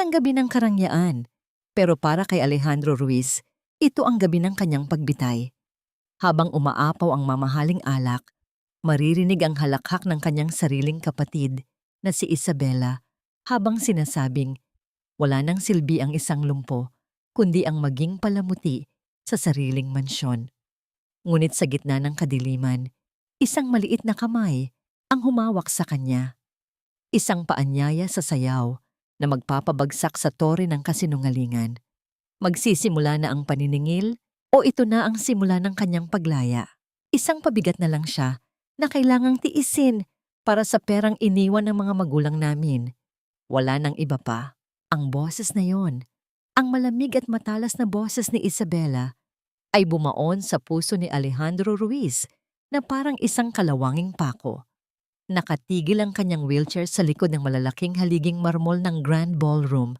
Isang gabi ng karangyaan. Pero para kay Alejandro Ruiz, ito ang gabi ng kanyang pagbitay. Habang umaapaw ang mamahaling alak, maririnig ang halakhak ng kanyang sariling kapatid na si Isabela habang sinasabing wala nang silbi ang isang lumpo kundi ang maging palamuti sa sariling mansyon. Ngunit sa gitna ng kadiliman, isang maliit na kamay ang humawak sa kanya. Isang paanyaya sa sayaw na magpapabagsak sa tore ng kasinungalingan. Magsisimula na ang paniningil o ito na ang simula ng kanyang paglaya. Isang pabigat na lang siya na kailangang tiisin para sa perang iniwan ng mga magulang namin. Wala nang iba pa. Ang boses na yon, ang malamig at matalas na boses ni Isabela, ay bumaon sa puso ni Alejandro Ruiz na parang isang kalawanging pako. Nakatigil ang kanyang wheelchair sa likod ng malalaking haliging marmol ng Grand Ballroom,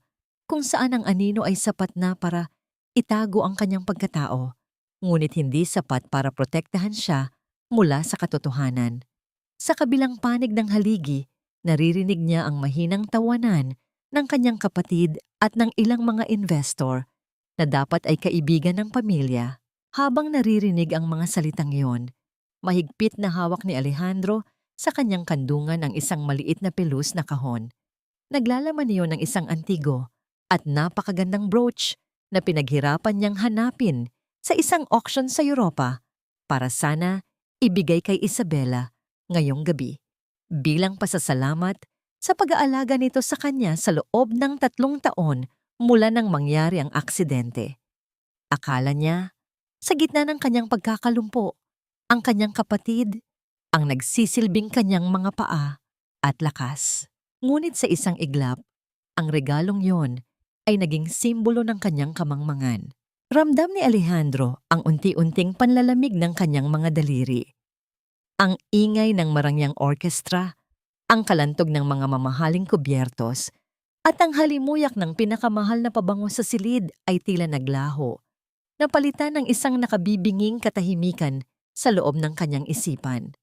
kung saan ang anino ay sapat na para itago ang kanyang pagkatao, ngunit hindi sapat para protektahan siya mula sa katotohanan. Sa kabilang panig ng haligi, naririnig niya ang mahinang tawanan ng kanyang kapatid at ng ilang mga investor na dapat ay kaibigan ng pamilya. Habang naririnig ang mga salitang iyon, mahigpit na hawak ni Alejandro sa kanyang kandungan ang isang maliit na pelus na kahon. Naglalaman niyon ng isang antigo at napakagandang brooch na pinaghirapan niyang hanapin sa isang auction sa Europa para sana ibigay kay Isabela ngayong gabi bilang pasasalamat sa pag-aalaga nito sa kanya sa loob ng 3 taon mula nang mangyari ang aksidente. Akala niya, sa gitna ng kanyang pagkakalumpo, ang kanyang kapatid ang nagsisilbing kanyang mga paa at lakas. Ngunit sa isang iglap, ang regalong yon ay naging simbolo ng kanyang kamangmangan. Ramdam ni Alejandro ang unti-unting panlalamig ng kanyang mga daliri. Ang ingay ng marangyang orkestra, ang kalantog ng mga mamahaling kubyertos, at ang halimuyak ng pinakamahal na pabango sa silid ay tila naglaho, napalitan ng isang nakabibinging katahimikan sa loob ng kanyang isipan.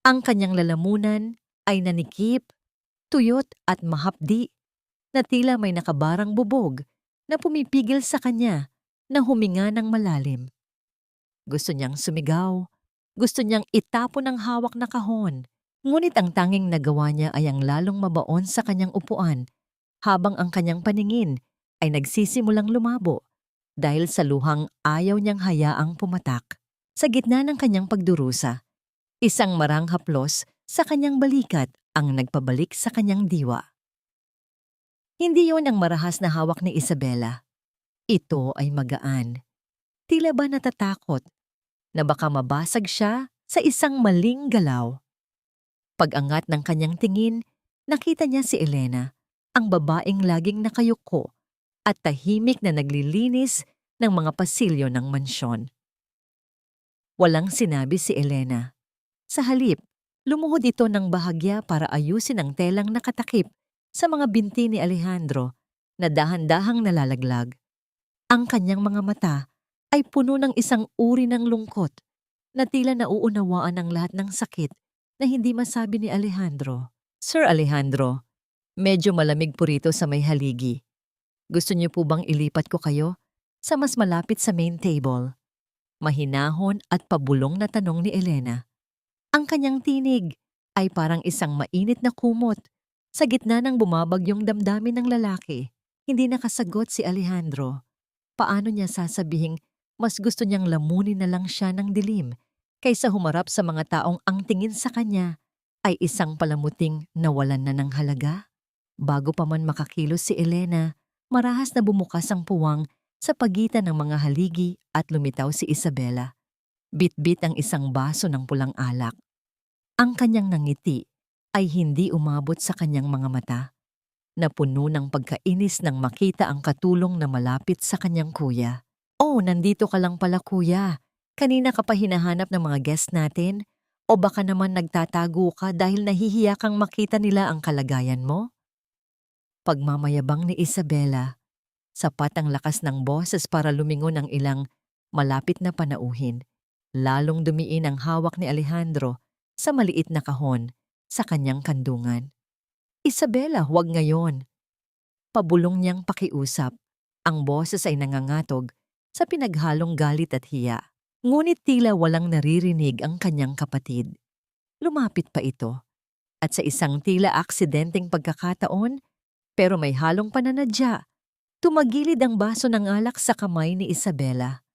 Ang kanyang lalamunan ay nanikip, tuyot at mahapdi, na tila may nakabarang bubog na pumipigil sa kanya na huminga ng malalim. Gusto niyang sumigaw, gusto niyang itapon ang hawak na kahon, ngunit ang tanging nagawa niya ay ang lalong mabaon sa kanyang upuan habang ang kanyang paningin ay nagsisimulang lumabo dahil sa luhang ayaw niyang hayaang pumatak. Sa gitna ng kanyang pagdurusa, isang marang haplos sa kanyang balikat ang nagpabalik sa kanyang diwa. Hindi yon ang marahas na hawak ni Isabela. Ito ay magaan. Tila ba natatakot na baka mabasag siya sa isang maling galaw. Pag-angat ng kanyang tingin, nakita niya si Elena, ang babaeng laging nakayuko at tahimik na naglilinis ng mga pasilyo ng mansyon. Walang sinabi si Elena. Sa halip, lumuhod ito ng bahagya para ayusin ang telang nakatakip sa mga binti ni Alejandro na dahan-dahang nalalaglag. Ang kanyang mga mata ay puno ng isang uri ng lungkot na tila nauunawaan ang lahat ng sakit na hindi masabi ni Alejandro. Sir Alejandro, medyo malamig po rito sa may haligi. Gusto niyo po bang ilipat ko kayo sa mas malapit sa main table? Mahinahon at pabulong na tanong ni Elena. Ang kanyang tinig ay parang isang mainit na kumot sa gitna ng bumabagyong damdamin ng lalaki. Hindi nakasagot si Alejandro. Paano niya sasabihing mas gusto niyang lamunin na lang siya ng dilim kaysa humarap sa mga taong ang tingin sa kanya ay isang palamuting nawalan na ng halaga? Bago pa man makakilos si Elena, marahas na bumukas ang puwang sa pagitan ng mga haligi at lumitaw si Isabela. Bit-bit ang isang baso ng pulang alak. Ang kanyang nangiti ay hindi umabot sa kanyang mga mata, na puno ng pagkainis nang makita ang katulong na malapit sa kanyang kuya. Oh, nandito ka lang pala kuya. Kanina ka pa hinahanap ng mga guest natin? O baka naman nagtatago ka dahil nahihiya kang makita nila ang kalagayan mo? Pagmamayabang ni Isabela, sapat ang lakas ng boses para lumingon ang ilang malapit na panauhin. Lalong dumiin ang hawak ni Alejandro sa maliit na kahon sa kanyang kandungan. Isabela, huwag ngayon. Pabulong niyang pakiusap. Ang boses ay nangangatog sa pinaghalong galit at hiya. Ngunit tila walang naririnig ang kanyang kapatid. Lumapit pa ito. At sa isang tila aksidenteng pagkakataon, pero may halong pananadya, tumagilid ang baso ng alak sa kamay ni Isabela.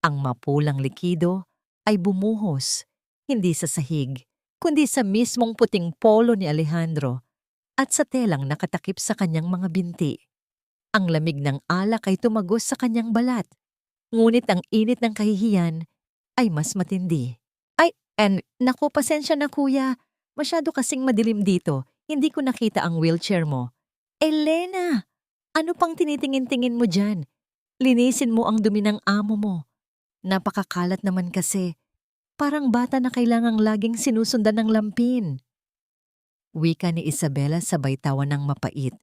Ang mapulang likido ay bumuhos, hindi sa sahig, kundi sa mismong puting polo ni Alejandro at sa telang nakatakip sa kanyang mga binti. Ang lamig ng alak ay tumagos sa kanyang balat, ngunit ang init ng kahihiyan ay mas matindi. Naku, pasensya na kuya. Masyado kasing madilim dito. Hindi ko nakita ang wheelchair mo. Elena! Ano pang tinitingin-tingin mo dyan? Linisin mo ang dumi ng amo mo. Napakakalat naman kasi. Parang bata na kailangang laging sinusundan ng lampin. Wika ni Isabela sabay tawa ng mapait.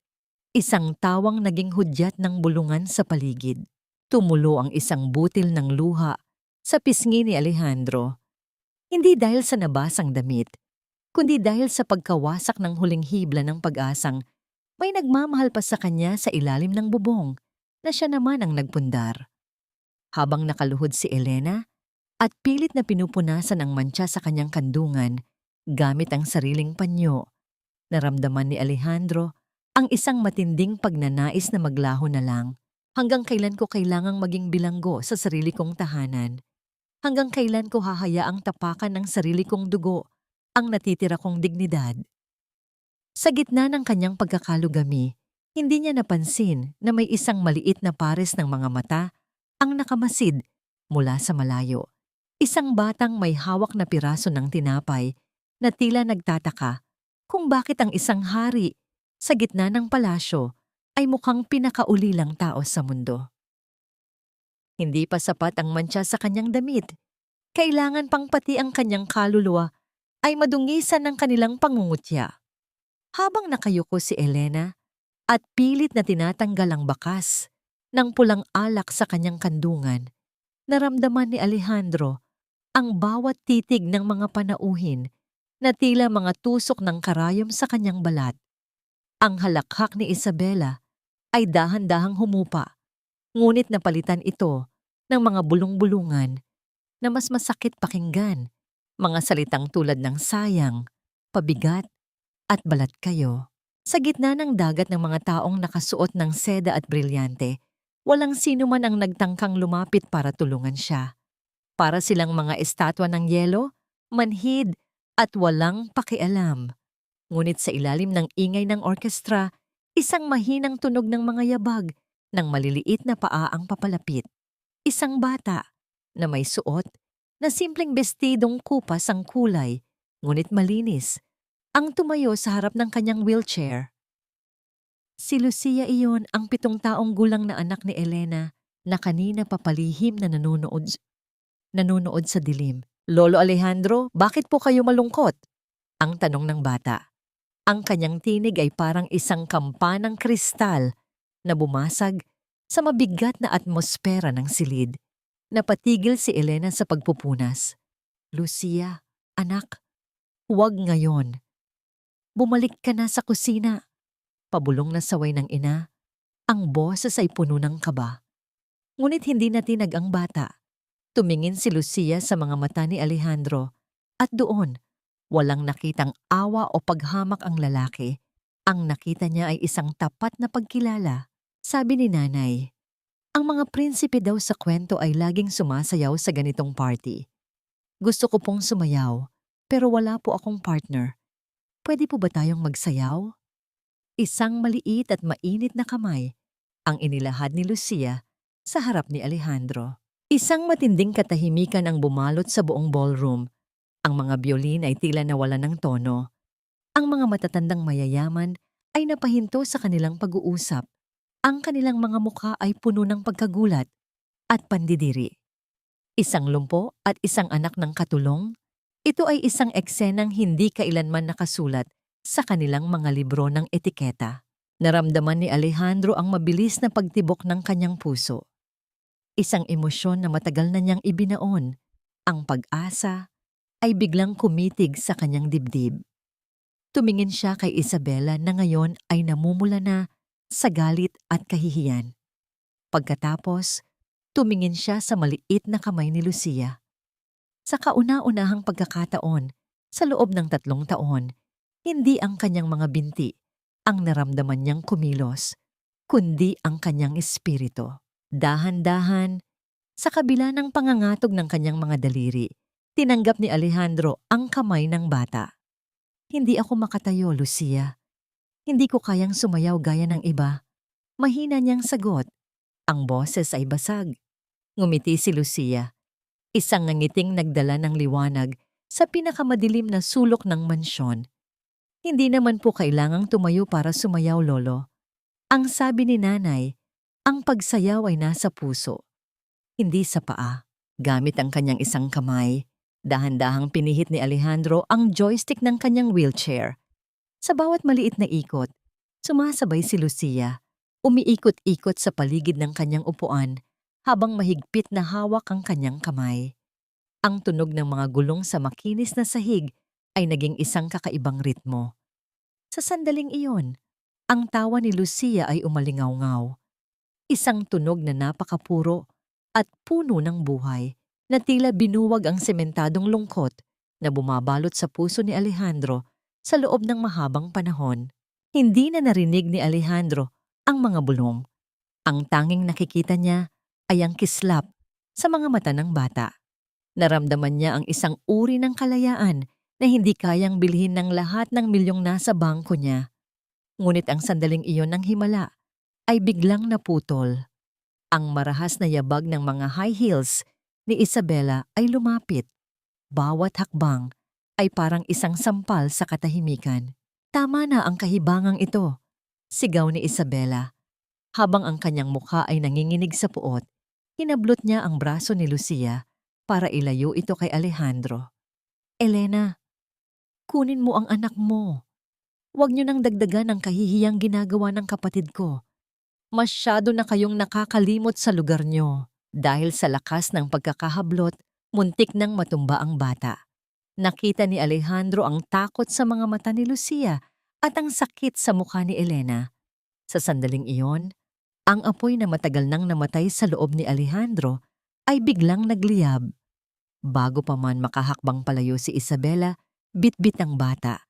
Isang tawang naging hudyat ng bulungan sa paligid. Tumulo ang isang butil ng luha sa pisngi ni Alejandro. Hindi dahil sa nabasang damit, kundi dahil sa pagkawasak ng huling hibla ng pag-asang may nagmamahal pa sa kanya sa ilalim ng bubong na siya naman ang nagpundar. Habang nakaluhod si Elena at pilit na pinupunasan ang mantsa sa kanyang kandungan gamit ang sariling panyo, naramdaman ni Alejandro ang isang matinding pagnanais na maglaho na lang. Hanggang kailan ko kailangang maging bilanggo sa sarili kong tahanan? Hanggang kailan ko hahayaang tapakan ng sarili kong dugo ang natitira kong dignidad? Sa gitna ng kanyang pagkakalugami, hindi niya napansin na may isang maliit na pares ng mga mata ang nakamasid mula sa malayo. Isang batang may hawak na piraso ng tinapay na tila nagtataka kung bakit ang isang hari sa gitna ng palasyo ay mukhang pinakaulilang tao sa mundo. Hindi pa sapat ang mantsa sa kanyang damit. Kailangan pang pati ang kanyang kaluluwa ay madungisan ng kanilang pangungutya. Habang nakayuko si Elena at pilit na tinatanggal ang bakas ng pulang alak sa kanyang kandungan, naramdaman ni Alejandro ang bawat titig ng mga panauhin na tila mga tusok ng karayom sa kanyang balat. Ang halakhak ni Isabela ay dahan-dahang humupa, ngunit napalitan ito ng mga bulong-bulungan na mas masakit pakinggan, mga salitang tulad ng sayang, pabigat, at balat kayo. Sa gitna ng dagat ng mga taong nakasuot ng seda at brilyante, walang sino man ang nagtangkang lumapit para tulungan siya. Para silang mga estatwa ng yelo, manhid, at walang pakialam. Ngunit sa ilalim ng ingay ng orkestra, isang mahinang tunog ng mga yabag ng maliliit na paa ang papalapit. Isang bata na may suot na simpleng bestidong kupas ang kulay, ngunit malinis, ang tumayo sa harap ng kanyang wheelchair. Si Lucia iyon, ang 7 taong gulang na anak ni Elena na kanina papalihim na nanonood sa dilim. Lolo Alejandro, bakit po kayo malungkot? Ang tanong ng bata. Ang kanyang tinig ay parang isang kampanang kristal na bumasag sa mabigat na atmosfera ng silid. Napatigil si Elena sa pagpupunas. Lucia, anak, huwag ngayon. Bumalik ka na sa kusina. Pabulong na saway ng ina. Ang boses ay puno ng kaba. Ngunit hindi natinag ang bata. Tumingin si Lucia sa mga mata ni Alejandro at doon, walang nakitang awa o paghamak ang lalaki. Ang nakita niya ay isang tapat na pagkilala. Sabi ni nanay, ang mga prinsipe daw sa kwento ay laging sumasayaw sa ganitong party. Gusto ko pong sumayaw, pero wala po akong partner. Pwede po ba tayong magsayaw? Isang maliit at mainit na kamay ang inilahad ni Lucia sa harap ni Alejandro. Isang matinding katahimikan ang bumalot sa buong ballroom. Ang mga biolin ay tila nawalan ng tono. Ang mga matatandang mayayaman ay napahinto sa kanilang pag-uusap. Ang kanilang mga mukha ay puno ng pagkagulat at pandidiri. Isang lumpo at isang anak ng katulong. Ito ay isang eksenang hindi kailanman nakasulat sa kanilang mga libro ng etiketa. Naramdaman ni Alejandro ang mabilis na pagtibok ng kanyang puso. Isang emosyon na matagal na niyang ibinaon, ang pag-asa, ay biglang kumitig sa kanyang dibdib. Tumingin siya kay Isabela na ngayon ay namumula na sa galit at kahihiyan. Pagkatapos, tumingin siya sa maliit na kamay ni Lucia. Sa kauna-unahang pagkakataon, sa loob ng 3 taon, hindi ang kanyang mga binti ang naramdaman niyang kumilos, kundi ang kanyang espiritu. Dahan-dahan, sa kabila ng pangangatog ng kanyang mga daliri, tinanggap ni Alejandro ang kamay ng bata. Hindi ako makatayo, Lucia. Hindi ko kayang sumayaw gaya ng iba. Mahina niyang sagot. Ang boses ay basag. Ngumiti si Lucia. Isang ngangiting nagdala ng liwanag sa pinakamadilim na sulok ng mansyon. Hindi naman po kailangang tumayo para sumayaw, Lolo. Ang sabi ni Nanay, ang pagsayaw ay nasa puso, hindi sa paa. Gamit ang kanyang isang kamay, dahan-dahang pinihit ni Alejandro ang joystick ng kanyang wheelchair. Sa bawat maliit na ikot, sumasabay si Lucia, umiikot-ikot sa paligid ng kanyang upuan habang mahigpit na hawak ang kanyang kamay. Ang tunog ng mga gulong sa makinis na sahig ay naging isang kakaibang ritmo. Sa sandaling iyon, ang tawa ni Lucia ay umalingaw-ngaw. Isang tunog na napakapuro at puno ng buhay na tila binuwag ang sementadong lungkot na bumabalot sa puso ni Alejandro sa loob ng mahabang panahon. Hindi na narinig ni Alejandro ang mga bulong. Ang tanging nakikita niya ay ang kislap sa mga mata ng bata. Naramdaman niya ang isang uri ng kalayaan na hindi kayang bilhin ng lahat ng milyong nasa bangko niya. Ngunit ang sandaling iyon ng himala ay biglang naputol. Ang marahas na yabag ng mga high heels ni Isabela ay lumapit. Bawat hakbang ay parang isang sampal sa katahimikan. Tama na ang kahibangang ito, sigaw ni Isabela. Habang ang kanyang mukha ay nanginginig sa puot, hinablot niya ang braso ni Lucia para ilayo ito kay Alejandro. Elena, kunin mo ang anak mo. Huwag niyo nang dagdagan ang kahihiyang ginagawa ng kapatid ko. Masyado na kayong nakakalimot sa lugar niyo. Dahil sa lakas ng pagkakahablot, muntik nang matumba ang bata. Nakita ni Alejandro ang takot sa mga mata ni Lucia at ang sakit sa mukha ni Elena. Sa sandaling iyon, ang apoy na matagal nang namatay sa loob ni Alejandro ay biglang nagliyab. Bago pa man makahakbang palayo si Isabela, bitbit ang bata.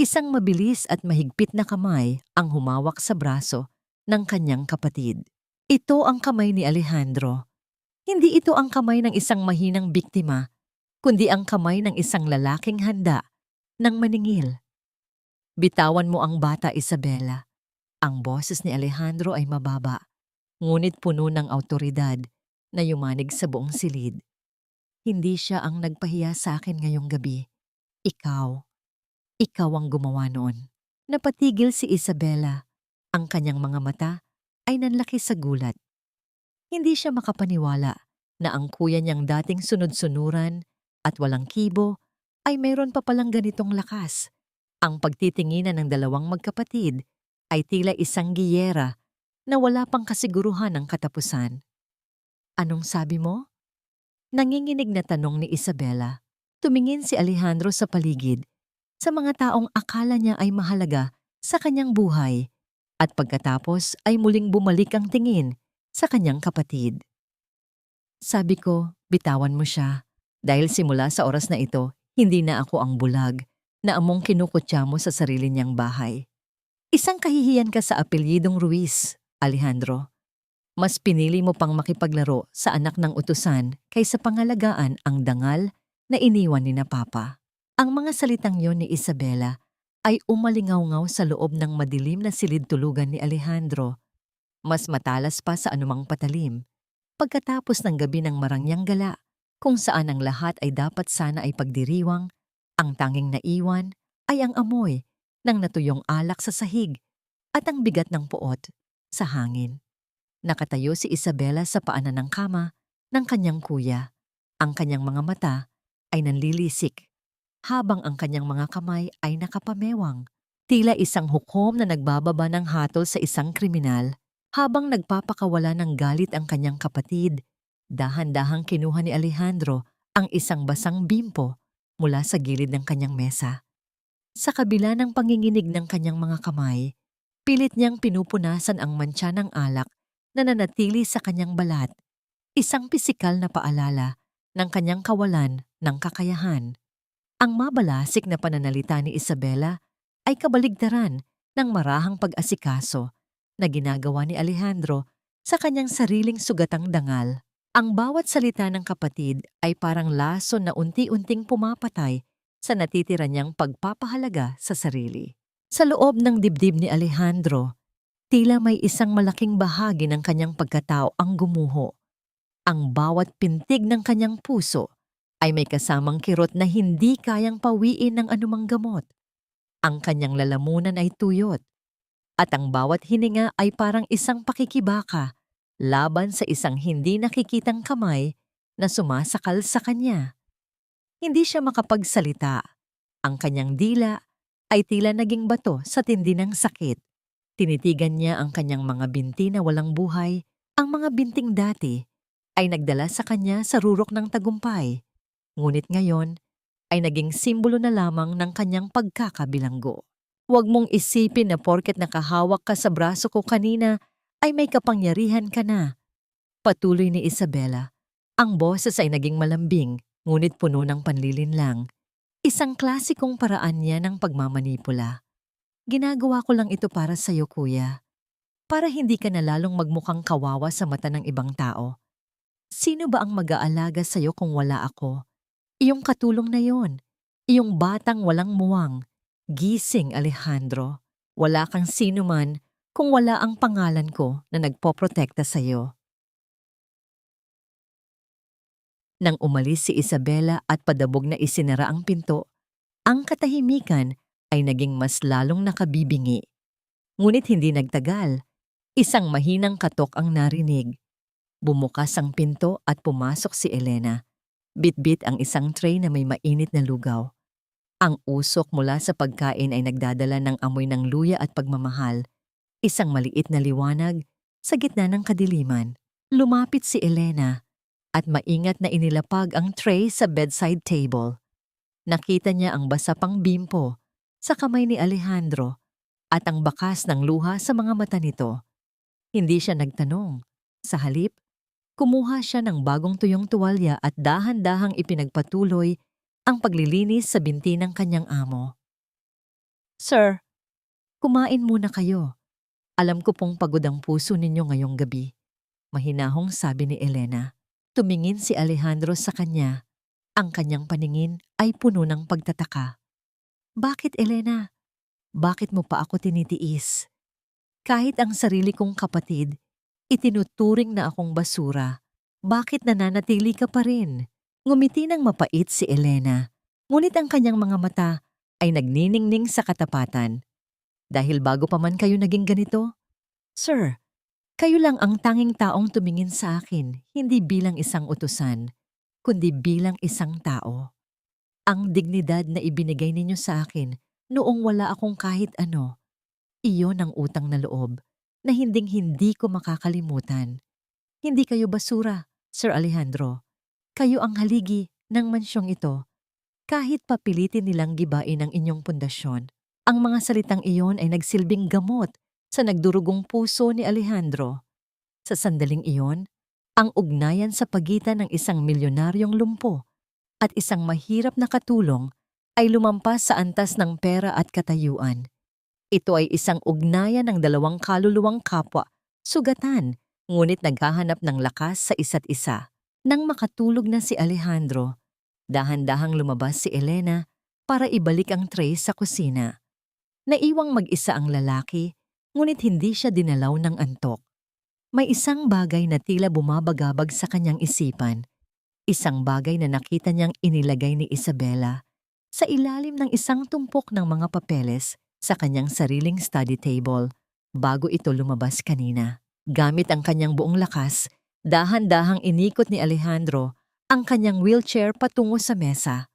Isang mabilis at mahigpit na kamay ang humawak sa braso ng kanyang kapatid. Ito ang kamay ni Alejandro. Hindi ito ang kamay ng isang mahinang biktima, kundi ang kamay ng isang lalaking handa ng maningil. Bitawan mo ang bata, Isabela. Ang boses ni Alejandro ay mababa, ngunit puno ng awtoridad na yumanig sa buong silid. Hindi siya ang nagpahiya sa akin ngayong gabi. Ikaw ang gumawa noon. Napatigil si Isabela. Ang kanyang mga mata ay nanlaki sa gulat. Hindi siya makapaniwala na ang kuya niyang dating sunod-sunuran at walang kibo ay mayroon pa palang ganitong lakas. Ang pagtitinginan ng dalawang magkapatid ay tila isang giyera na wala pang kasiguruhan ng katapusan. Anong sabi mo? Nanginginig na tanong ni Isabela. Tumingin si Alejandro sa paligid, sa mga taong akala niya ay mahalaga sa kanyang buhay, at pagkatapos ay muling bumalik ang tingin sa kanyang kapatid. Sabi ko, bitawan mo siya, dahil simula sa oras na ito, hindi na ako ang bulag na among kinukutya mo sa sarili niyang bahay. Isang kahihiyan ka sa apelyidong Ruiz, Alejandro. Mas pinili mo pang makipaglaro sa anak ng utusan kaysa pangalagaan ang dangal na iniwan ni na Papa. Ang mga salitang yon ni Isabela ay umalingaw-ngaw sa loob ng madilim na silid-tulugan ni Alejandro. Mas matalas pa sa anumang patalim. Pagkatapos ng gabi ng marangyang gala, kung saan ang lahat ay dapat sana ay pagdiriwang, ang tanging naiwan ay ang amoy ng natuyong alak sa sahig at ang bigat ng puot sa hangin. Nakatayo si Isabela sa paanan ng kama ng kanyang kuya. Ang kanyang mga mata ay nanlilisik, habang ang kanyang mga kamay ay nakapamewang. Tila isang hukom na nagbababa ng hatol sa isang kriminal. Habang nagpapakawala ng galit ang kanyang kapatid, dahan-dahang kinuha ni Alejandro ang isang basang bimpo mula sa gilid ng kanyang mesa. Sa kabila ng panginginig ng kanyang mga kamay, Pilit niyang pinupunasan ang mantsa ng alak na nanatili sa kanyang balat, isang pisikal na paalala ng kanyang kawalan ng kakayahan. Ang mabalasik na pananalita ni Isabela ay kabaligtaran ng marahang pag-asikaso na ginagawa ni Alejandro sa kanyang sariling sugatang dangal. Ang bawat salita ng kapatid ay parang laso na unti-unting pumapatay sa natitira niyang pagpapahalaga sa sarili. Sa loob ng dibdib ni Alejandro, tila may isang malaking bahagi ng kanyang pagkatao ang gumuho. Ang bawat pintig ng kanyang puso ay may kasamang kirot na hindi kayang pawiin ng anumang gamot. Ang kanyang lalamunan ay tuyot, at ang bawat hininga ay parang isang pakikibaka laban sa isang hindi nakikitang kamay na sumasakal sa kanya. Hindi siya makapagsalita. Ang kanyang dila ay tila naging bato sa tindi ng sakit. Tinitigan niya ang kanyang mga binti na walang buhay. Ang mga binting dati ay nagdala sa kanya sa rurok ng tagumpay. Ngunit ngayon ay naging simbolo na lamang ng kanyang pagkakabilanggo. Huwag mong isipin na porket nakahawak ka sa braso ko kanina ay may kapangyarihan ka na. Patuloy ni Isabela. Ang boses ay naging malambing, ngunit puno ng panlilinlang. Isang klasikong paraan niya ng pagmamanipula. Ginagawa ko lang ito para sa'yo, kuya. Para hindi ka na lalong magmukhang kawawa sa mata ng ibang tao. Sino ba ang mag-aalaga sa'yo kung wala ako? Iyong katulong na yon. Iyong batang walang muwang. Gising, Alejandro. Wala kang sino man kung wala ang pangalan ko na nagpoprotekta sa iyo. Nang umalis si Isabela at padabog na isinara ang pinto, ang katahimikan ay naging mas lalong nakabibingi. Ngunit hindi nagtagal, isang mahinang katok ang narinig. Bumukas ang pinto at pumasok si Elena. Bitbit ang isang tray na may mainit na lugaw. Ang usok mula sa pagkain ay nagdadala ng amoy ng luya at pagmamahal. Isang maliit na liwanag sa gitna ng kadiliman. Lumapit si Elena at maingat na inilapag ang tray sa bedside table. Nakita niya ang basa pang bimpo sa kamay ni Alejandro at ang bakas ng luha sa mga mata nito. Hindi siya nagtanong. Sa halip, kumuha siya ng bagong tuyong tuwalya at dahan-dahang ipinagpatuloy ang paglilinis sa binti ng kanyang amo. Sir, kumain muna kayo. Alam ko pong pagod ang puso ninyo ngayong gabi. Mahinahong sabi ni Elena. Tumingin si Alejandro sa kanya. Ang kanyang paningin ay puno ng pagtataka. Bakit, Elena? Bakit mo pa ako tinitiis? Kahit ang sarili kong kapatid, itinuturing na akong basura. Bakit nananatili ka pa rin? Ngumiti ng mapait si Elena. Ngunit ang kanyang mga mata ay nagniningning sa katapatan. Dahil bago pa man kayo naging ganito? Sir, kayo lang ang tanging taong tumingin sa akin, hindi bilang isang utusan, kundi bilang isang tao. Ang dignidad na ibinigay ninyo sa akin noong wala akong kahit ano, iyon ang utang na loob na hinding-hindi ko makakalimutan. Hindi kayo basura, Sir Alejandro. Kayo ang haligi ng mansyong ito. Kahit papilitin nilang gibain ang inyong pundasyon, ang mga salitang iyon ay nagsilbing gamot sa nagdurugong puso ni Alejandro. Sa sandaling iyon, ang ugnayan sa pagitan ng isang milyonaryong lumpo at isang mahirap na katulong ay lumampas sa antas ng pera at katayuan. Ito ay isang ugnayan ng dalawang kaluluwang kapwa, sugatan, ngunit naghahanap ng lakas sa isa't isa. Nang makatulog na si Alejandro, dahan-dahang lumabas si Elena para ibalik ang tray sa kusina. Naiwang mag-isa ang lalaki, ngunit hindi siya dinalaw ng antok. May isang bagay na tila bumabagabag sa kanyang isipan. Isang bagay na nakita niyang inilagay ni Isabela sa ilalim ng isang tumpok ng mga papeles sa kanyang sariling study table bago ito lumabas kanina. Gamit ang kanyang buong lakas, dahan-dahang inikot ni Alejandro ang kanyang wheelchair patungo sa mesa.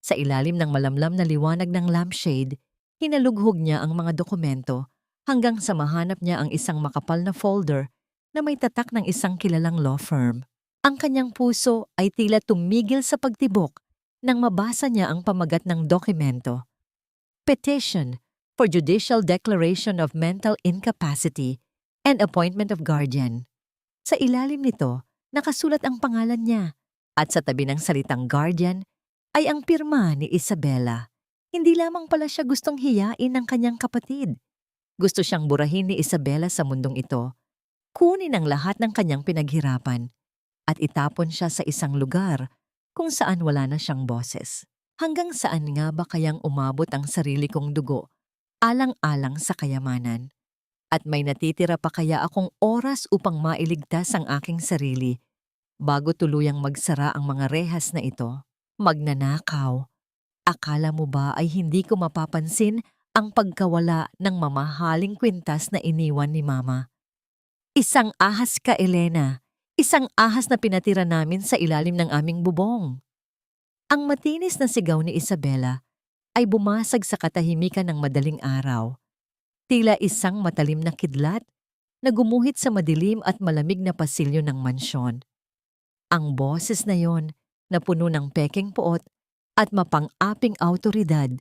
Sa ilalim ng malamlam na liwanag ng lampshade, hinalughog niya ang mga dokumento hanggang sa mahanap niya ang isang makapal na folder na may tatak ng isang kilalang law firm. Ang kanyang puso ay tila tumigil sa pagtibok nang mabasa niya ang pamagat ng dokumento. Petition for judicial declaration of mental incapacity and appointment of guardian. Sa ilalim nito, nakasulat ang pangalan niya at sa tabi ng salitang guardian ay ang pirma ni Isabela. Hindi lamang pala siya gustong hiyain ng kanyang kapatid. Gusto siyang burahin ni Isabela sa mundong ito. Kunin ang lahat ng kanyang pinaghirapan at itapon siya sa isang lugar kung saan wala na siyang boses. Hanggang saan nga ba kayang umabot ang sarili kong dugo, alang-alang sa kayamanan? At may natitira pa kaya akong oras upang mailigtas ang aking sarili bago tuluyang magsara ang mga rehas na ito? Magnanakaw. Akala mo ba ay hindi ko mapapansin ang pagkawala ng mamahaling kwintas na iniwan ni Mama? Isang ahas ka, Elena. Isang ahas na pinatira namin sa ilalim ng aming bubong. Ang matinis na sigaw ni Isabela ay bumasag sa katahimikan ng madaling araw. Tila isang matalim na kidlat na gumuhit sa madilim at malamig na pasilyo ng mansyon. Ang boses na yon, na puno ng pekeng puot at mapang-aping awtoridad,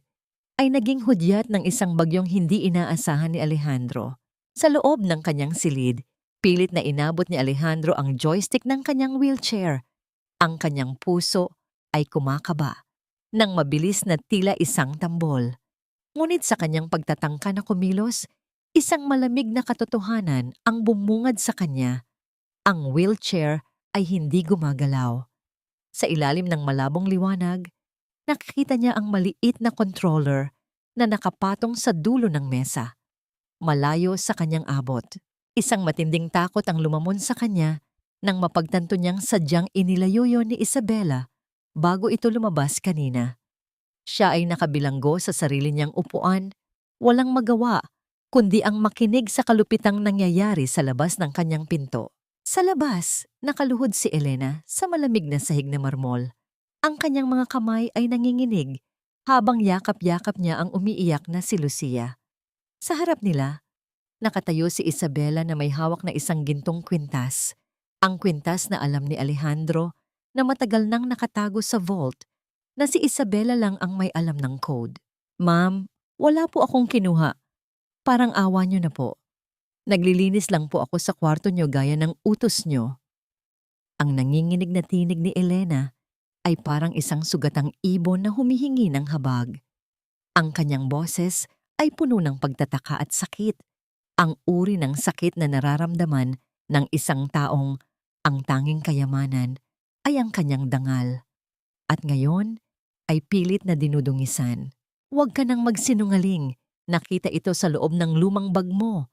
ay naging hudyat ng isang bagyong hindi inaasahan ni Alejandro. Sa loob ng kanyang silid, pilit na inabot ni Alejandro ang joystick ng kanyang wheelchair. Ang kanyang puso ay kumakaba nang mabilis na tila isang tambol. Ngunit sa kanyang pagtatangka na kumilos, isang malamig na katotohanan ang bumungad sa kanya. Ang wheelchair ay hindi gumagalaw. Sa ilalim ng malabong liwanag, nakikita niya ang maliit na controller na nakapatong sa dulo ng mesa, malayo sa kanyang abot. Isang matinding takot ang lumamon sa kanya nang mapagtanto niyang sadyang inilayo yon ni Isabela bago ito lumabas kanina. Siya ay nakabilanggo sa sarili niyang upuan, walang magawa kundi ang makinig sa kalupitang nangyayari sa labas ng kanyang pinto. Sa labas, nakaluhod si Elena sa malamig na sahig na marmol. Ang kanyang mga kamay ay nanginginig habang yakap-yakap niya ang umiiyak na si Lucia. Sa harap nila, nakatayo si Isabela na may hawak na isang gintong kwintas. Ang kwintas na alam ni Alejandro na matagal nang nakatago sa vault, na si Isabela lang ang may alam ng code. Ma'am, wala po akong kinuha. Parang awa niyo na po. Naglilinis lang po ako sa kwarto niyo gaya ng utos niyo. Ang nanginginig na tinig ni Elena ay parang isang sugatang ibon na humihingi ng habag. Ang kanyang boses ay puno ng pagtataka at sakit. Ang uri ng sakit na nararamdaman ng isang taong ang tanging kayamanan ay ang kanyang dangal. At ngayon ay pilit na dinudungisan. Huwag ka nang magsinungaling. Nakita ito sa loob ng lumang bag mo.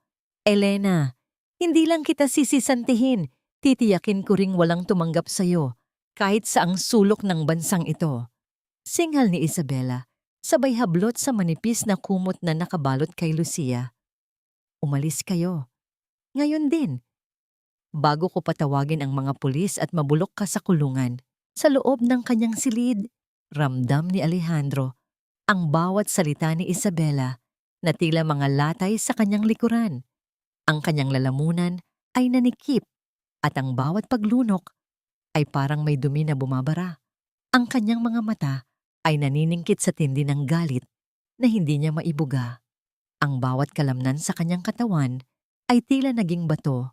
Elena, hindi lang kita sisisantihin. Titiyakin ko ring walang tumanggap sa'yo kahit sa ang sulok ng bansang ito. Singhal ni Isabela, sabay hablot sa manipis na kumot na nakabalot kay Lucia. Umalis kayo. Ngayon din. Bago ko patawagin ang mga pulis at mabulok ka sa kulungan. Sa loob ng kanyang silid, ramdam ni Alejandro ang bawat salita ni Isabela na tila mga latay sa kanyang likuran. Ang kanyang lalamunan ay nanikip at ang bawat paglunok ay parang may dumi na bumabara. Ang kanyang mga mata ay naniningkit sa tindi ng galit na hindi niya maibuga. Ang bawat kalamnan sa kanyang katawan ay tila naging bato,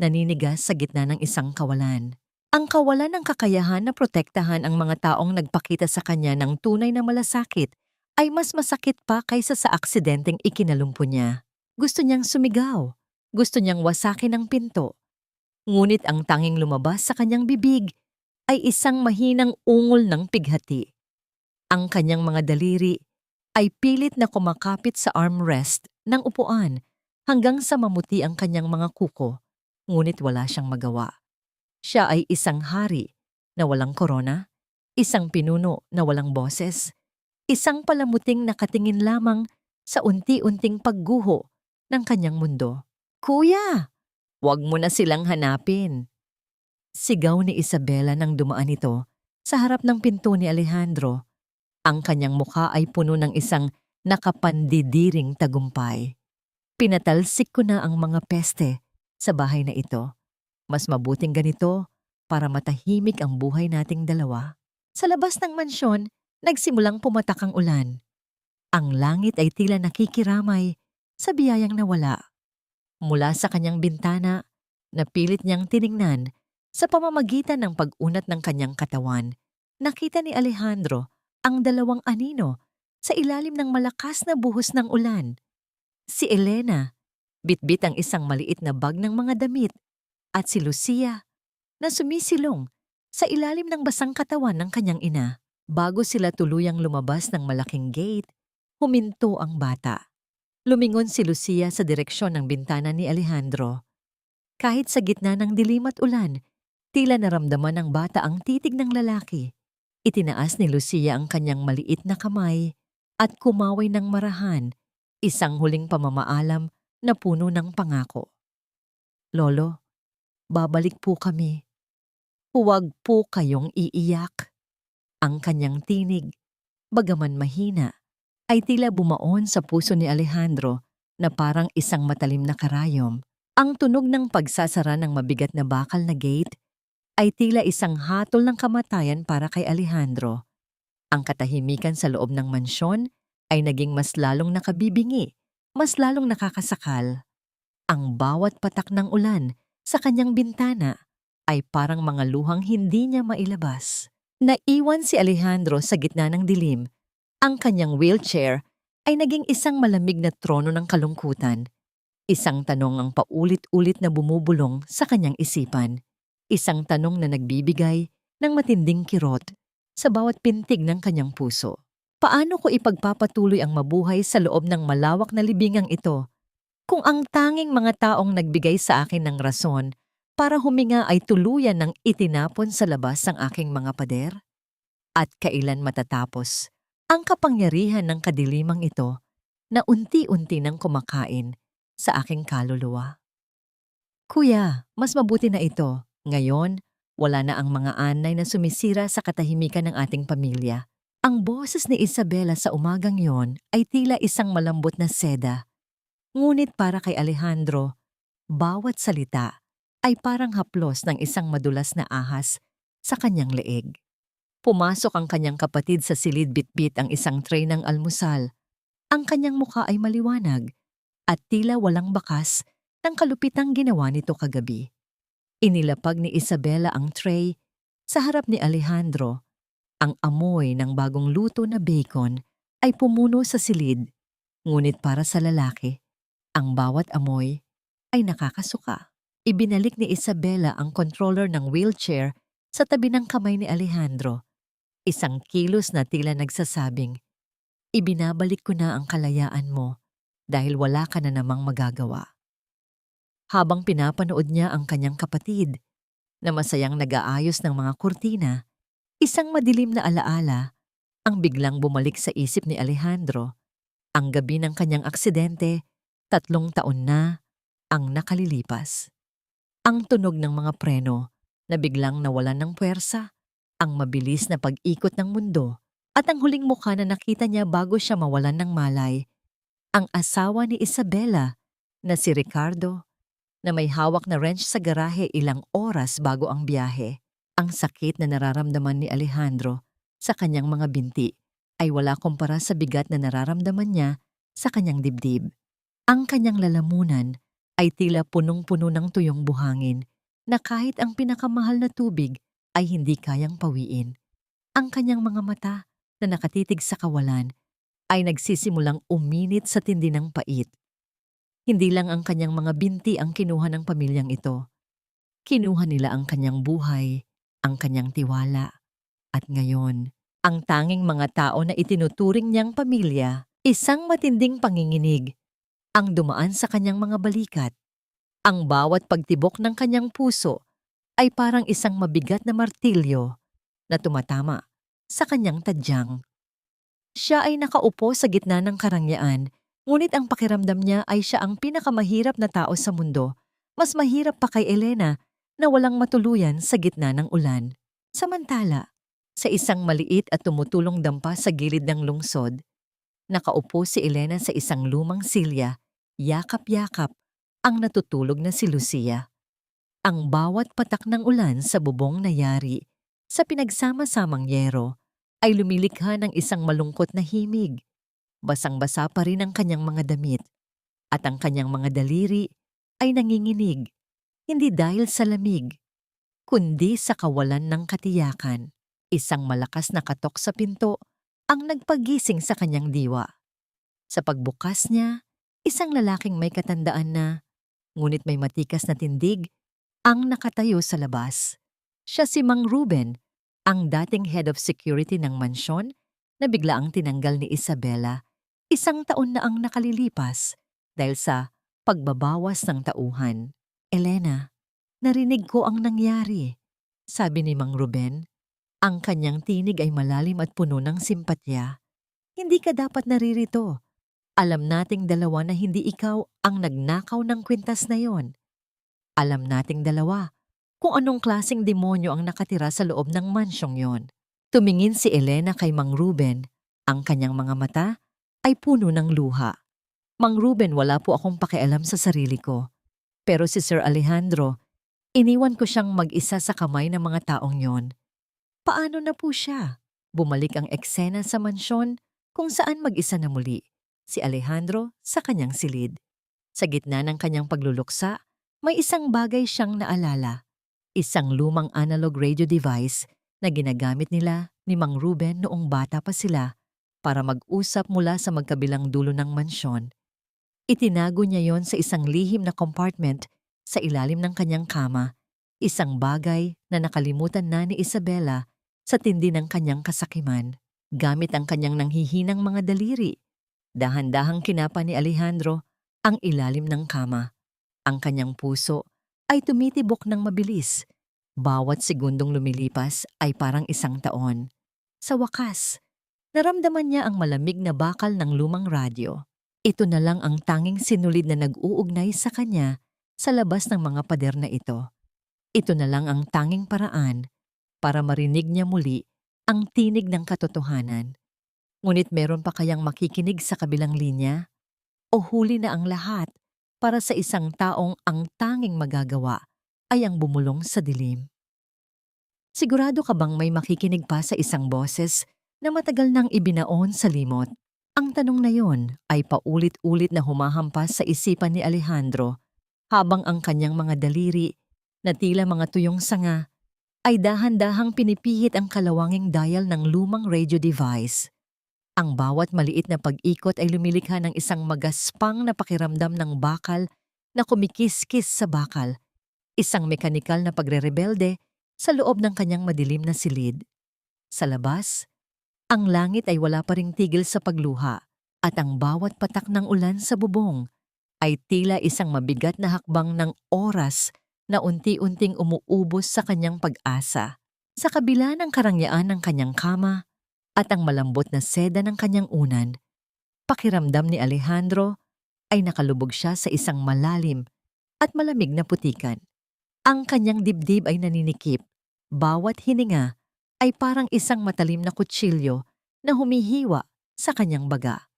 naninigas sa gitna ng isang kawalan. Ang kawalan ng kakayahan na protektahan ang mga taong nagpakita sa kanya ng tunay na malasakit ay mas masakit pa kaysa sa aksidenteng ikinalumpo niya. Gusto niyang sumigaw, gusto niyang wasakin ang pinto. Ngunit ang tanging lumabas sa kanyang bibig ay isang mahinang ungol ng pighati. Ang kanyang mga daliri ay pilit na kumakapit sa armrest ng upuan hanggang sa mamuti ang kanyang mga kuko, ngunit wala siyang magawa. Siya ay isang hari na walang korona, isang pinuno na walang boses, isang palamuting nakatingin lamang sa unti-unting pagguho ng kanyang mundo. Kuya, huwag mo na silang hanapin. Sigaw ni Isabela nang dumaan ito sa harap ng pinto ni Alejandro. Ang kanyang mukha ay puno ng isang nakapandidiring tagumpay. Pinatalsik ko na ang mga peste sa bahay na ito. Mas mabuting ganito para matahimik ang buhay nating dalawa. Sa labas ng mansyon, nagsimulang pumatak ang ulan. Ang langit ay tila nakikiramay sa biyayang nawala. Mula sa kanyang bintana, napilit niyang tiningnan sa pamamagitan ng pag-unat ng kanyang katawan. Nakita ni Alejandro ang dalawang anino sa ilalim ng malakas na buhos ng ulan. Si Elena, bitbit ang isang maliit na bag ng mga damit, at si Lucia, na sumisilong sa ilalim ng basang katawan ng kanyang ina. Bago sila tuluyang lumabas ng malaking gate, huminto ang bata. Lumingon si Lucia sa direksyon ng bintana ni Alejandro. Kahit sa gitna ng dilim at ulan, tila naramdaman ng bata ang titig ng lalaki. Itinaas ni Lucia ang kanyang maliit na kamay at kumaway ng marahan, isang huling pamamaalam na puno ng pangako. Lolo, babalik po kami. Huwag po kayong iiyak. Ang kanyang tinig, bagaman mahina, ay tila bumaon sa puso ni Alejandro na parang isang matalim na karayom. Ang tunog ng pagsasara ng mabigat na bakal na gate ay tila isang hatol ng kamatayan para kay Alejandro. Ang katahimikan sa loob ng mansyon ay naging mas lalong nakabibingi, mas lalong nakakasakal. Ang bawat patak ng ulan sa kanyang bintana ay parang mga luhang hindi niya mailabas. Naiwan si Alejandro sa gitna ng dilim. Ang kanyang wheelchair ay naging isang malamig na trono ng kalungkutan. Isang tanong ang paulit-ulit na bumubulong sa kanyang isipan. Isang tanong na nagbibigay ng matinding kirot sa bawat pintig ng kanyang puso. Paano ko ipagpapatuloy ang mabuhay sa loob ng malawak na libingang ito kung ang tanging mga taong nagbigay sa akin ng rason para huminga ay tuluyan ng itinapon sa labas ng aking mga pader? At kailan matatapos ang kapangyarihan ng kadilimang ito na unti-unti nang kumakain sa aking kaluluwa? Kuya, mas mabuti na ito. Ngayon, wala na ang mga anay na sumisira sa katahimikan ng ating pamilya. Ang boses ni Isabela sa umagang yon ay tila isang malambot na seda. Ngunit para kay Alejandro, bawat salita ay parang haplos ng isang madulas na ahas sa kanyang leeg. Pumasok ang kanyang kapatid sa silid, bitbit ang isang tray ng almusal. Ang kanyang mukha ay maliwanag at tila walang bakas ng kalupitang ginawa nito kagabi. Inilapag ni Isabela ang tray sa harap ni Alejandro. Ang amoy ng bagong luto na bacon ay pumuno sa silid, ngunit para sa lalaki, ang bawat amoy ay nakakasuka. Ibinalik ni Isabela ang controller ng wheelchair sa tabi ng kamay ni Alejandro. Isang kilos na tila nagsasabing, ibinabalik ko na ang kalayaan mo dahil wala ka na namang magagawa. Habang pinapanood niya ang kanyang kapatid na masayang nag-aayos ng mga kurtina, isang madilim na alaala ang biglang bumalik sa isip ni Alejandro. Ang gabi ng kanyang aksidente, 3 taon na ang nakalilipas. Ang tunog ng mga preno na biglang nawalan ng puwersa, ang mabilis na pag-ikot ng mundo, at ang huling mukha na nakita niya bago siya mawalan ng malay. Ang asawa ni Isabela na si Ricardo, na may hawak na wrench sa garahe ilang oras bago ang biyahe. Ang sakit na nararamdaman ni Alejandro sa kanyang mga binti ay wala kumpara sa bigat na nararamdaman niya sa kanyang dibdib. Ang kanyang lalamunan ay tila punong-puno ng tuyong buhangin na kahit ang pinakamahal na tubig ay hindi kayang pawiin. Ang kanyang mga mata na nakatitig sa kawalan ay nagsisimulang uminit sa tindi ng pait. Hindi lang ang kanyang mga binti ang kinuha ng pamilyang ito. Kinuha nila ang kanyang buhay, ang kanyang tiwala. At ngayon, ang tanging mga tao na itinuturing niyang pamilya, isang matinding panginginig ang dumaan sa kanyang mga balikat. Ang bawat pagtibok ng kanyang puso ay parang isang mabigat na martilyo na tumatama sa kanyang tadyang. Siya ay nakaupo sa gitna ng karangyaan, ngunit ang pakiramdam niya ay siya ang pinakamahirap na tao sa mundo. Mas mahirap pa kay Elena na walang matuluyan sa gitna ng ulan. Samantala, sa isang maliit at tumutulong dampa sa gilid ng lungsod, nakaupo si Elena sa isang lumang silya, yakap-yakap ang natutulog na si Lucia. Ang bawat patak ng ulan sa bubong na yari sa pinagsama-samang yero ay lumilikha ng isang malungkot na himig. Basang-basa pa rin ang kanyang mga damit at ang kanyang mga daliri ay nanginginig, hindi dahil sa lamig, kundi sa kawalan ng katiyakan. Isang malakas na katok sa pinto ang nagpagising sa kanyang diwa. Sa pagbukas niya, isang lalaking may katandaan na, ngunit may matikas na tindig, ang nakatayo sa labas. Siya si Mang Ruben, ang dating head of security ng mansyon na biglaang tinanggal ni Isabela 1 taon na ang nakalilipas dahil sa pagbabawas ng tauhan. Elena, narinig ko ang nangyari, sabi ni Mang Ruben. Ang kanyang tinig ay malalim at puno ng simpatya. Hindi ka dapat naririto. Alam nating dalawa na hindi ikaw ang nagnakaw ng kwintas na yon. Alam nating dalawa kung anong klaseng demonyo ang nakatira sa loob ng mansyong yon. Tumingin si Elena kay Mang Ruben. Ang kanyang mga mata ay puno ng luha. Mang Ruben, wala po akong pakialam sa sarili ko. Pero si Sir Alejandro, iniwan ko siyang mag-isa sa kamay ng mga taong yon. Paano na po siya? Bumalik ang eksena sa mansyon kung saan mag-isa na muli si Alejandro sa kanyang silid. Sa gitna ng kanyang pagluluksa, may isang bagay siyang naalala. Isang lumang analog radio device na ginagamit nila ni Mang Ruben noong bata pa sila para mag-usap mula sa magkabilang dulo ng mansyon. Itinago niya yon sa isang lihim na compartment sa ilalim ng kanyang kama, isang bagay na nakalimutan na ni Isabela sa tindi ng kanyang kasakiman. Gamit ang kanyang nanghihinang mga daliri, dahan-dahang kinapa ni Alejandro ang ilalim ng kama. Ang kanyang puso ay tumitibok ng mabilis. Bawat segundong lumilipas ay parang 1 taon. Sa wakas, naramdaman niya ang malamig na bakal ng lumang radyo. Ito na lang ang tanging sinulid na nag-uugnay sa kanya sa labas ng mga pader na ito. Ito na lang ang tanging paraan para marinig niya muli ang tinig ng katotohanan. Ngunit meron pa kayang makikinig sa kabilang linya? O huli na ang lahat para sa isang taong ang tanging magagawa ay ang bumulong sa dilim? Sigurado ka bang may makikinig pa sa isang boses na matagal nang ibinaon sa limot? Ang tanong na yon ay paulit-ulit na humahampas sa isipan ni Alejandro habang ang kanyang mga daliri na tila mga tuyong sanga ay dahan-dahang pinipihit ang kalawanging dial ng lumang radio device. Ang bawat maliit na pag-ikot ay lumilikha ng isang magaspang na pakiramdam ng bakal na kumikis-kis sa bakal, isang mekanikal na pagrerebelde sa loob ng kanyang madilim na silid. Sa labas, ang langit ay wala pa ring tigil sa pagluha at ang bawat patak ng ulan sa bubong ay tila isang mabigat na hakbang ng oras na unti-unting umuubos sa kanyang pag-asa. Sa kabila ng karangyaan ng kanyang kama at ang malambot na seda ng kanyang unan, pakiramdam ni Alejandro ay nakalubog siya sa isang malalim at malamig na putikan. Ang kanyang dibdib ay naninikip. Bawat hininga ay parang isang matalim na kutsilyo na humihiwa sa kanyang baga.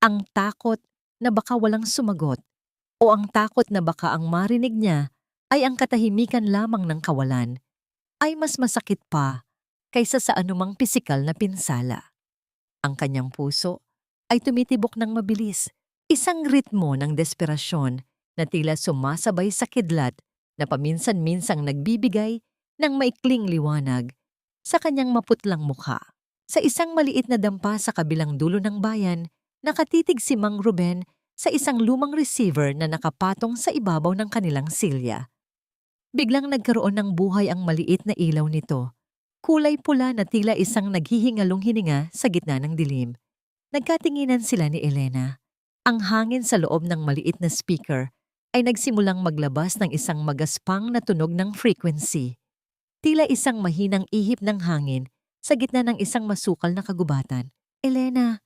Ang takot na baka walang sumagot o ang takot na baka ang marinig niya ay ang katahimikan lamang ng kawalan, ay mas masakit pa kaysa sa anumang pisikal na pinsala. Ang kanyang puso ay tumitibok ng mabilis, isang ritmo ng desperasyon na tila sumasabay sa kidlat na paminsan-minsang nagbibigay ng maikling liwanag sa kanyang maputlang mukha. Sa isang maliit na dampa sa kabilang dulo ng bayan, nakatitig si Mang Ruben sa isang lumang receiver na nakapatong sa ibabaw ng kanilang silya. Biglang nagkaroon ng buhay ang maliit na ilaw nito. Kulay pula na tila isang naghihingalong hininga sa gitna ng dilim. Nagkatinginan sila ni Elena. Ang hangin sa loob ng maliit na speaker ay nagsimulang maglabas ng isang magaspang na tunog ng frequency. Tila isang mahinang ihip ng hangin sa gitna ng isang masukal na kagubatan. Elena,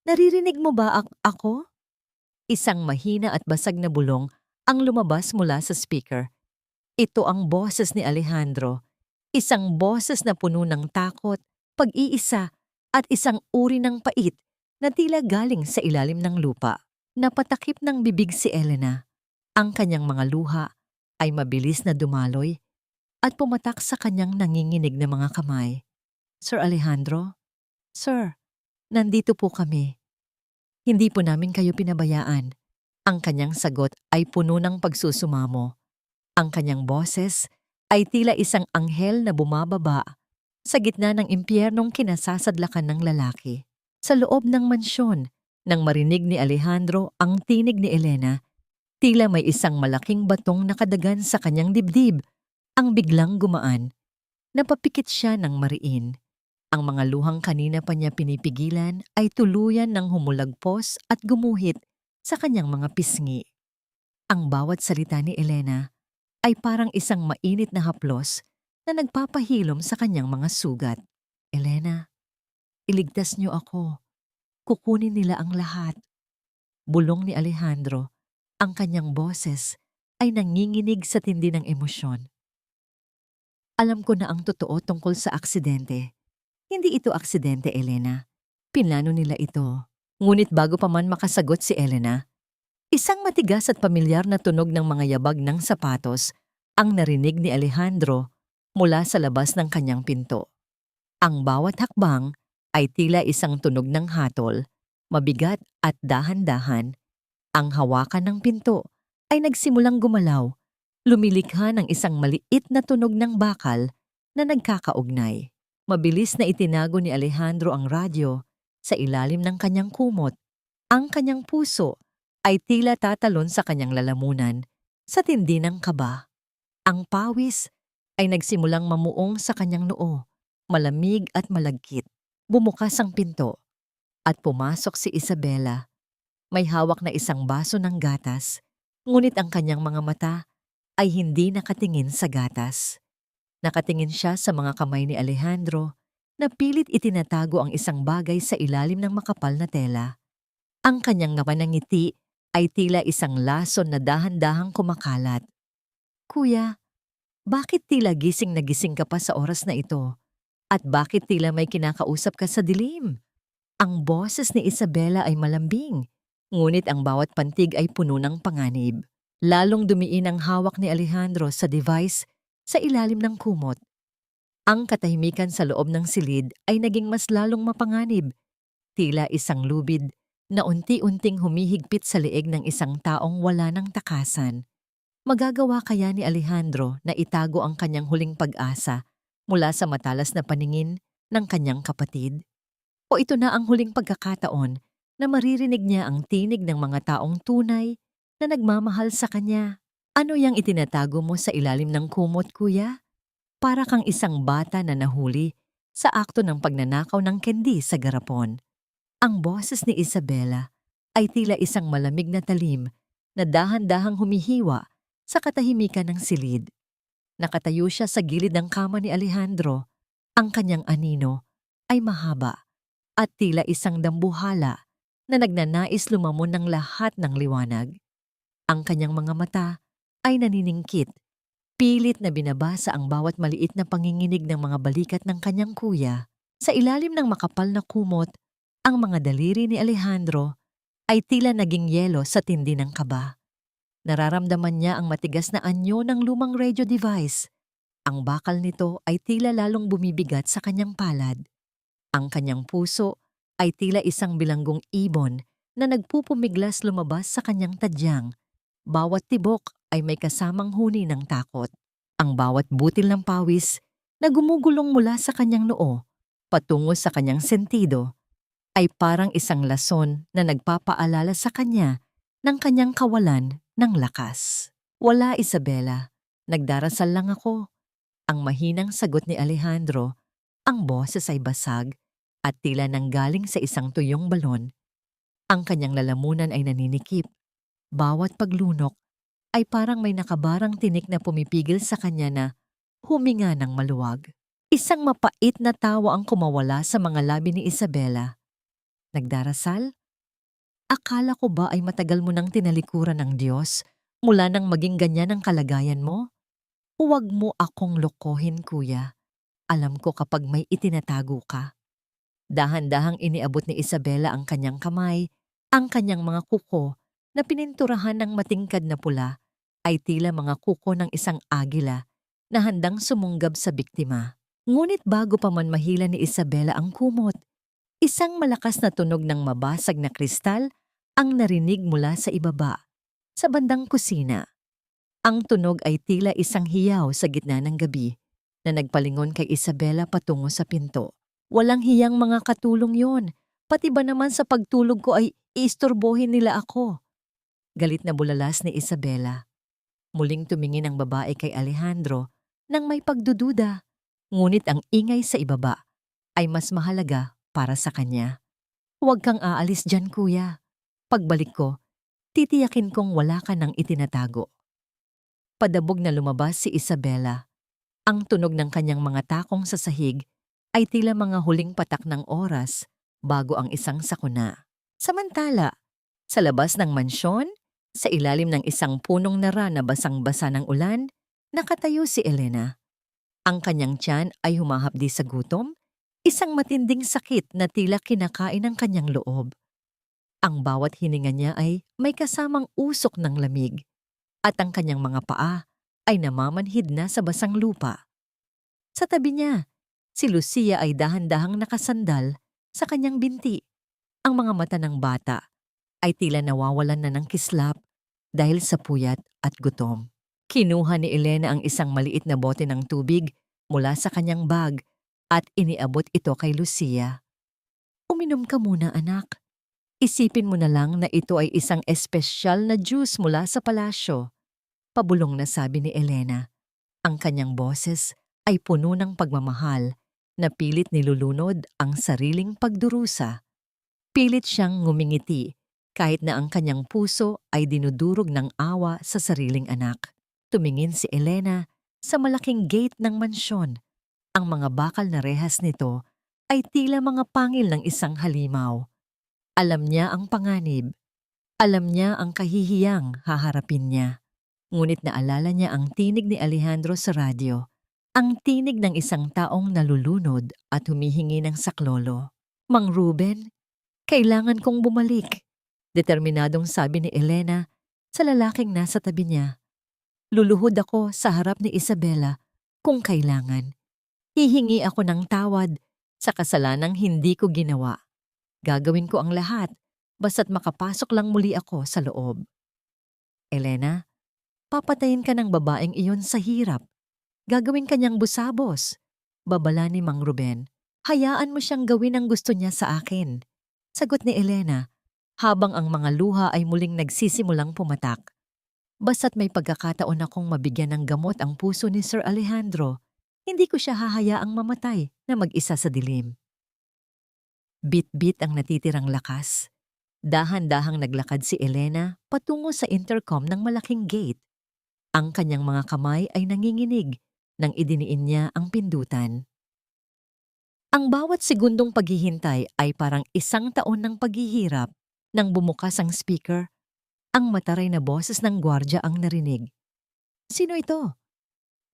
naririnig mo ba ako? Isang mahina at basag na bulong ang lumabas mula sa speaker. Ito ang boses ni Alejandro, isang boses na puno ng takot, pag-iisa at isang uri ng pait na tila galing sa ilalim ng lupa. Napatakip ng bibig si Elena. Ang kanyang mga luha ay mabilis na dumaloy at pumatak sa kanyang nanginginig na mga kamay. Sir Alejandro? Sir, nandito po kami. Hindi po namin kayo pinabayaan. Ang kanyang sagot ay puno ng pagsusumamo. Ang kanyang boses ay tila isang anghel na bumababa sa gitna ng impyernong kinasasadlakan ng lalaki. Sa loob ng mansyon, nang marinig ni Alejandro ang tinig ni Elena, tila may isang malaking batong nakadagan sa kanyang dibdib. Ang biglang gumaan. Napapikit siya ng mariin. Ang mga luhang kanina pa niya pinipigilan ay tuluyan ng humulagpos at gumuhit sa kanyang mga pisngi. Ang bawat salita ni Elena ay parang isang mainit na haplos na nagpapahilom sa kanyang mga sugat. Elena, iligtas niyo ako. Kukunin nila ang lahat. Bulong ni Alejandro, ang kanyang boses ay nanginginig sa tindi ng emosyon. Alam ko na ang totoo tungkol sa aksidente. Hindi ito aksidente, Elena. Pinlano nila ito. Ngunit bago pa man makasagot si Elena, isang matigas at pamilyar na tunog ng mga yabag ng sapatos ang narinig ni Alejandro mula sa labas ng kanyang pinto. Ang bawat hakbang ay tila isang tunog ng hatol, mabigat at dahan-dahan. Ang hawakan ng pinto ay nagsimulang gumalaw, lumilikha ng isang maliit na tunog ng bakal na nagkakaugnay. Mabilis na itinago ni Alejandro ang radyo sa ilalim ng kanyang kumot. Ang kanyang puso ay tila tatalon sa kanyang lalamunan sa tindi ng kaba. Ang pawis ay nagsimulang mamuong sa kanyang noo, malamig at malagkit. Bumukas ang pinto at pumasok si Isabela. May hawak na isang baso ng gatas, ngunit ang kanyang mga mata ay hindi nakatingin sa gatas. Nakatingin siya sa mga kamay ni Alejandro na pilit itinatago ang isang bagay sa ilalim ng makapal na tela. Ang kanyang ngiti ay tila isang lason na dahan-dahang kumakalat. Kuya, bakit tila gising na gising ka pa sa oras na ito? At bakit tila may kinakausap ka sa dilim? Ang boses ni Isabela ay malambing, ngunit ang bawat pantig ay puno ng panganib. Lalong dumiin ang hawak ni Alejandro sa device sa ilalim ng kumot. Ang katahimikan sa loob ng silid ay naging mas lalong mapanganib, tila isang lubid na unti-unting humihigpit sa leeg ng isang taong wala ng takasan. Magagawa kaya ni Alejandro na itago ang kanyang huling pag-asa mula sa matalas na paningin ng kanyang kapatid? O ito na ang huling pagkakataon na maririnig niya ang tinig ng mga taong tunay na nagmamahal sa kanya? Ano yang itinatago mo sa ilalim ng kumot, kuya? Para kang isang bata na nahuli sa akto ng pagnanakaw ng candy sa garapon. Ang boses ni Isabela ay tila isang malamig na talim na dahan-dahang humihiwa sa katahimikan ng silid. Nakatayo siya sa gilid ng kama ni Alejandro. Ang kanyang anino ay mahaba at tila isang dambuhala na nagnanais lumamon ng lahat ng liwanag. Ang kanyang mga mata ay naniningkit, pilit na binabasa ang bawat maliit na panginginig ng mga balikat ng kanyang kuya. Sa ilalim ng makapal na kumot, ang mga daliri ni Alejandro ay tila naging yelo sa tindi ng kaba. Nararamdaman niya ang matigas na anyo ng lumang radio device. Ang bakal nito ay tila lalong bumibigat sa kanyang palad. Ang kanyang puso ay tila isang bilanggong ibon na nagpupumiglas lumabas sa kanyang tadyang. Bawat tibok ay may kasamang huni ng takot. Ang bawat butil ng pawis na gumugulong mula sa kanyang noo patungo sa kanyang sentido ay parang isang lason na nagpapaalala sa kanya ng kanyang kawalan ng lakas. Wala, Isabela. Nagdarasal lang ako. Ang mahinang sagot ni Alejandro, ang boses ay basag at tila nanggaling sa isang tuyong balon. Ang kanyang lalamunan ay naninikip. Bawat paglunok ay parang may nakabarang tinik na pumipigil sa kanya na huminga ng maluwag. Isang mapait na tawa ang kumawala sa mga labi ni Isabela. Nagdarasal? Akala ko ba ay matagal mo nang tinalikuran ng Diyos mula nang maging ganyan ang kalagayan mo? Huwag mo akong lokohin, kuya. Alam ko kapag may itinatago ka. Dahan-dahang iniabot ni Isabela ang kanyang kamay, ang kanyang mga kuko na pininturahan ng matingkad na pula ay tila mga kuko ng isang agila na handang sumunggab sa biktima. Ngunit bago pa man mahila ni Isabela ang kumot, Isang malakas na tunog ng mabasag na kristal ang narinig mula sa ibaba, sa bandang kusina. Ang tunog ay tila isang hiyaw sa gitna ng gabi na nagpalingon kay Isabela patungo sa pinto. Walang hiyang mga katulong yon. Pati ba naman sa pagtulog ko ay iistorbohin nila ako? Galit na bulalas ni Isabela. Muling tumingin ang babae kay Alejandro nang may pagdududa. Ngunit ang ingay sa ibaba ay mas mahalaga para sa kanya. Huwag kang aalis dyan, kuya. Pagbalik ko, titiyakin kong wala ka nang itinatago. Padabog na lumabas si Isabela. Ang tunog ng kanyang mga takong sa sahig ay tila mga huling patak ng oras bago ang isang sakuna. Samantala, sa labas ng mansyon, sa ilalim ng isang punong nara na basang-basa ng ulan, nakatayo si Elena. Ang kanyang tiyan ay humahapdi sa gutom, isang matinding sakit na tila kinakain ang kanyang loob. Ang bawat hininga niya ay may kasamang usok ng lamig, at ang kanyang mga paa ay namamanhid na sa basang lupa. Sa tabi niya, si Lucia ay dahan-dahang nakasandal sa kanyang binti. Ang mga mata ng bata ay tila nawawalan na ng kislap dahil sa puyat at gutom. Kinuha ni Elena ang isang maliit na bote ng tubig mula sa kanyang bag at iniabot ito kay Lucia. Uminom ka muna, anak. Isipin mo na lang na ito ay isang espesyal na juice mula sa palasyo. Pabulong na sabi ni Elena. Ang kanyang boses ay puno ng pagmamahal na pilit nilulunod ang sariling pagdurusa. Pilit siyang ngumingiti kahit na ang kanyang puso ay dinudurog ng awa sa sariling anak. Tumingin si Elena sa malaking gate ng mansyon. Ang mga bakal na rehas nito ay tila mga pangil ng isang halimaw. Alam niya ang panganib. Alam niya ang kahihiyang haharapin niya. Ngunit naalala niya ang tinig ni Alejandro sa radyo. Ang tinig ng isang taong nalulunod at humihingi ng saklolo. Mang Ruben, kailangan kong bumalik. Determinadong sabi ni Elena sa lalaking nasa tabi niya. Luluhod ako sa harap ni Isabela kung kailangan. Hihingi ako ng tawad sa kasalanang hindi ko ginawa. Gagawin ko ang lahat basta't makapasok lang muli ako sa loob. Elena, papatayin ka ng babaeng iyon sa hirap. Gagawin kanyang busabos. Babala ni Mang Ruben. Hayaan mo siyang gawin ang gusto niya sa akin. Sagot ni Elena, habang ang mga luha ay muling nagsisimulang pumatak. Basta't may pagkakataon akong mabigyan ng gamot ang puso ni Sir Alejandro, hindi ko siya hahayaang mamatay na mag-isa sa dilim. Bit-bit ang natitirang lakas. Dahan-dahang naglakad si Elena patungo sa intercom ng malaking gate. Ang kanyang mga kamay ay nanginginig nang idiniin niya ang pindutan. Ang bawat segundong paghihintay ay parang isang taon ng paghihirap. Nang bumukas ang speaker, ang mataray na boses ng gwardya ang narinig. Sino ito?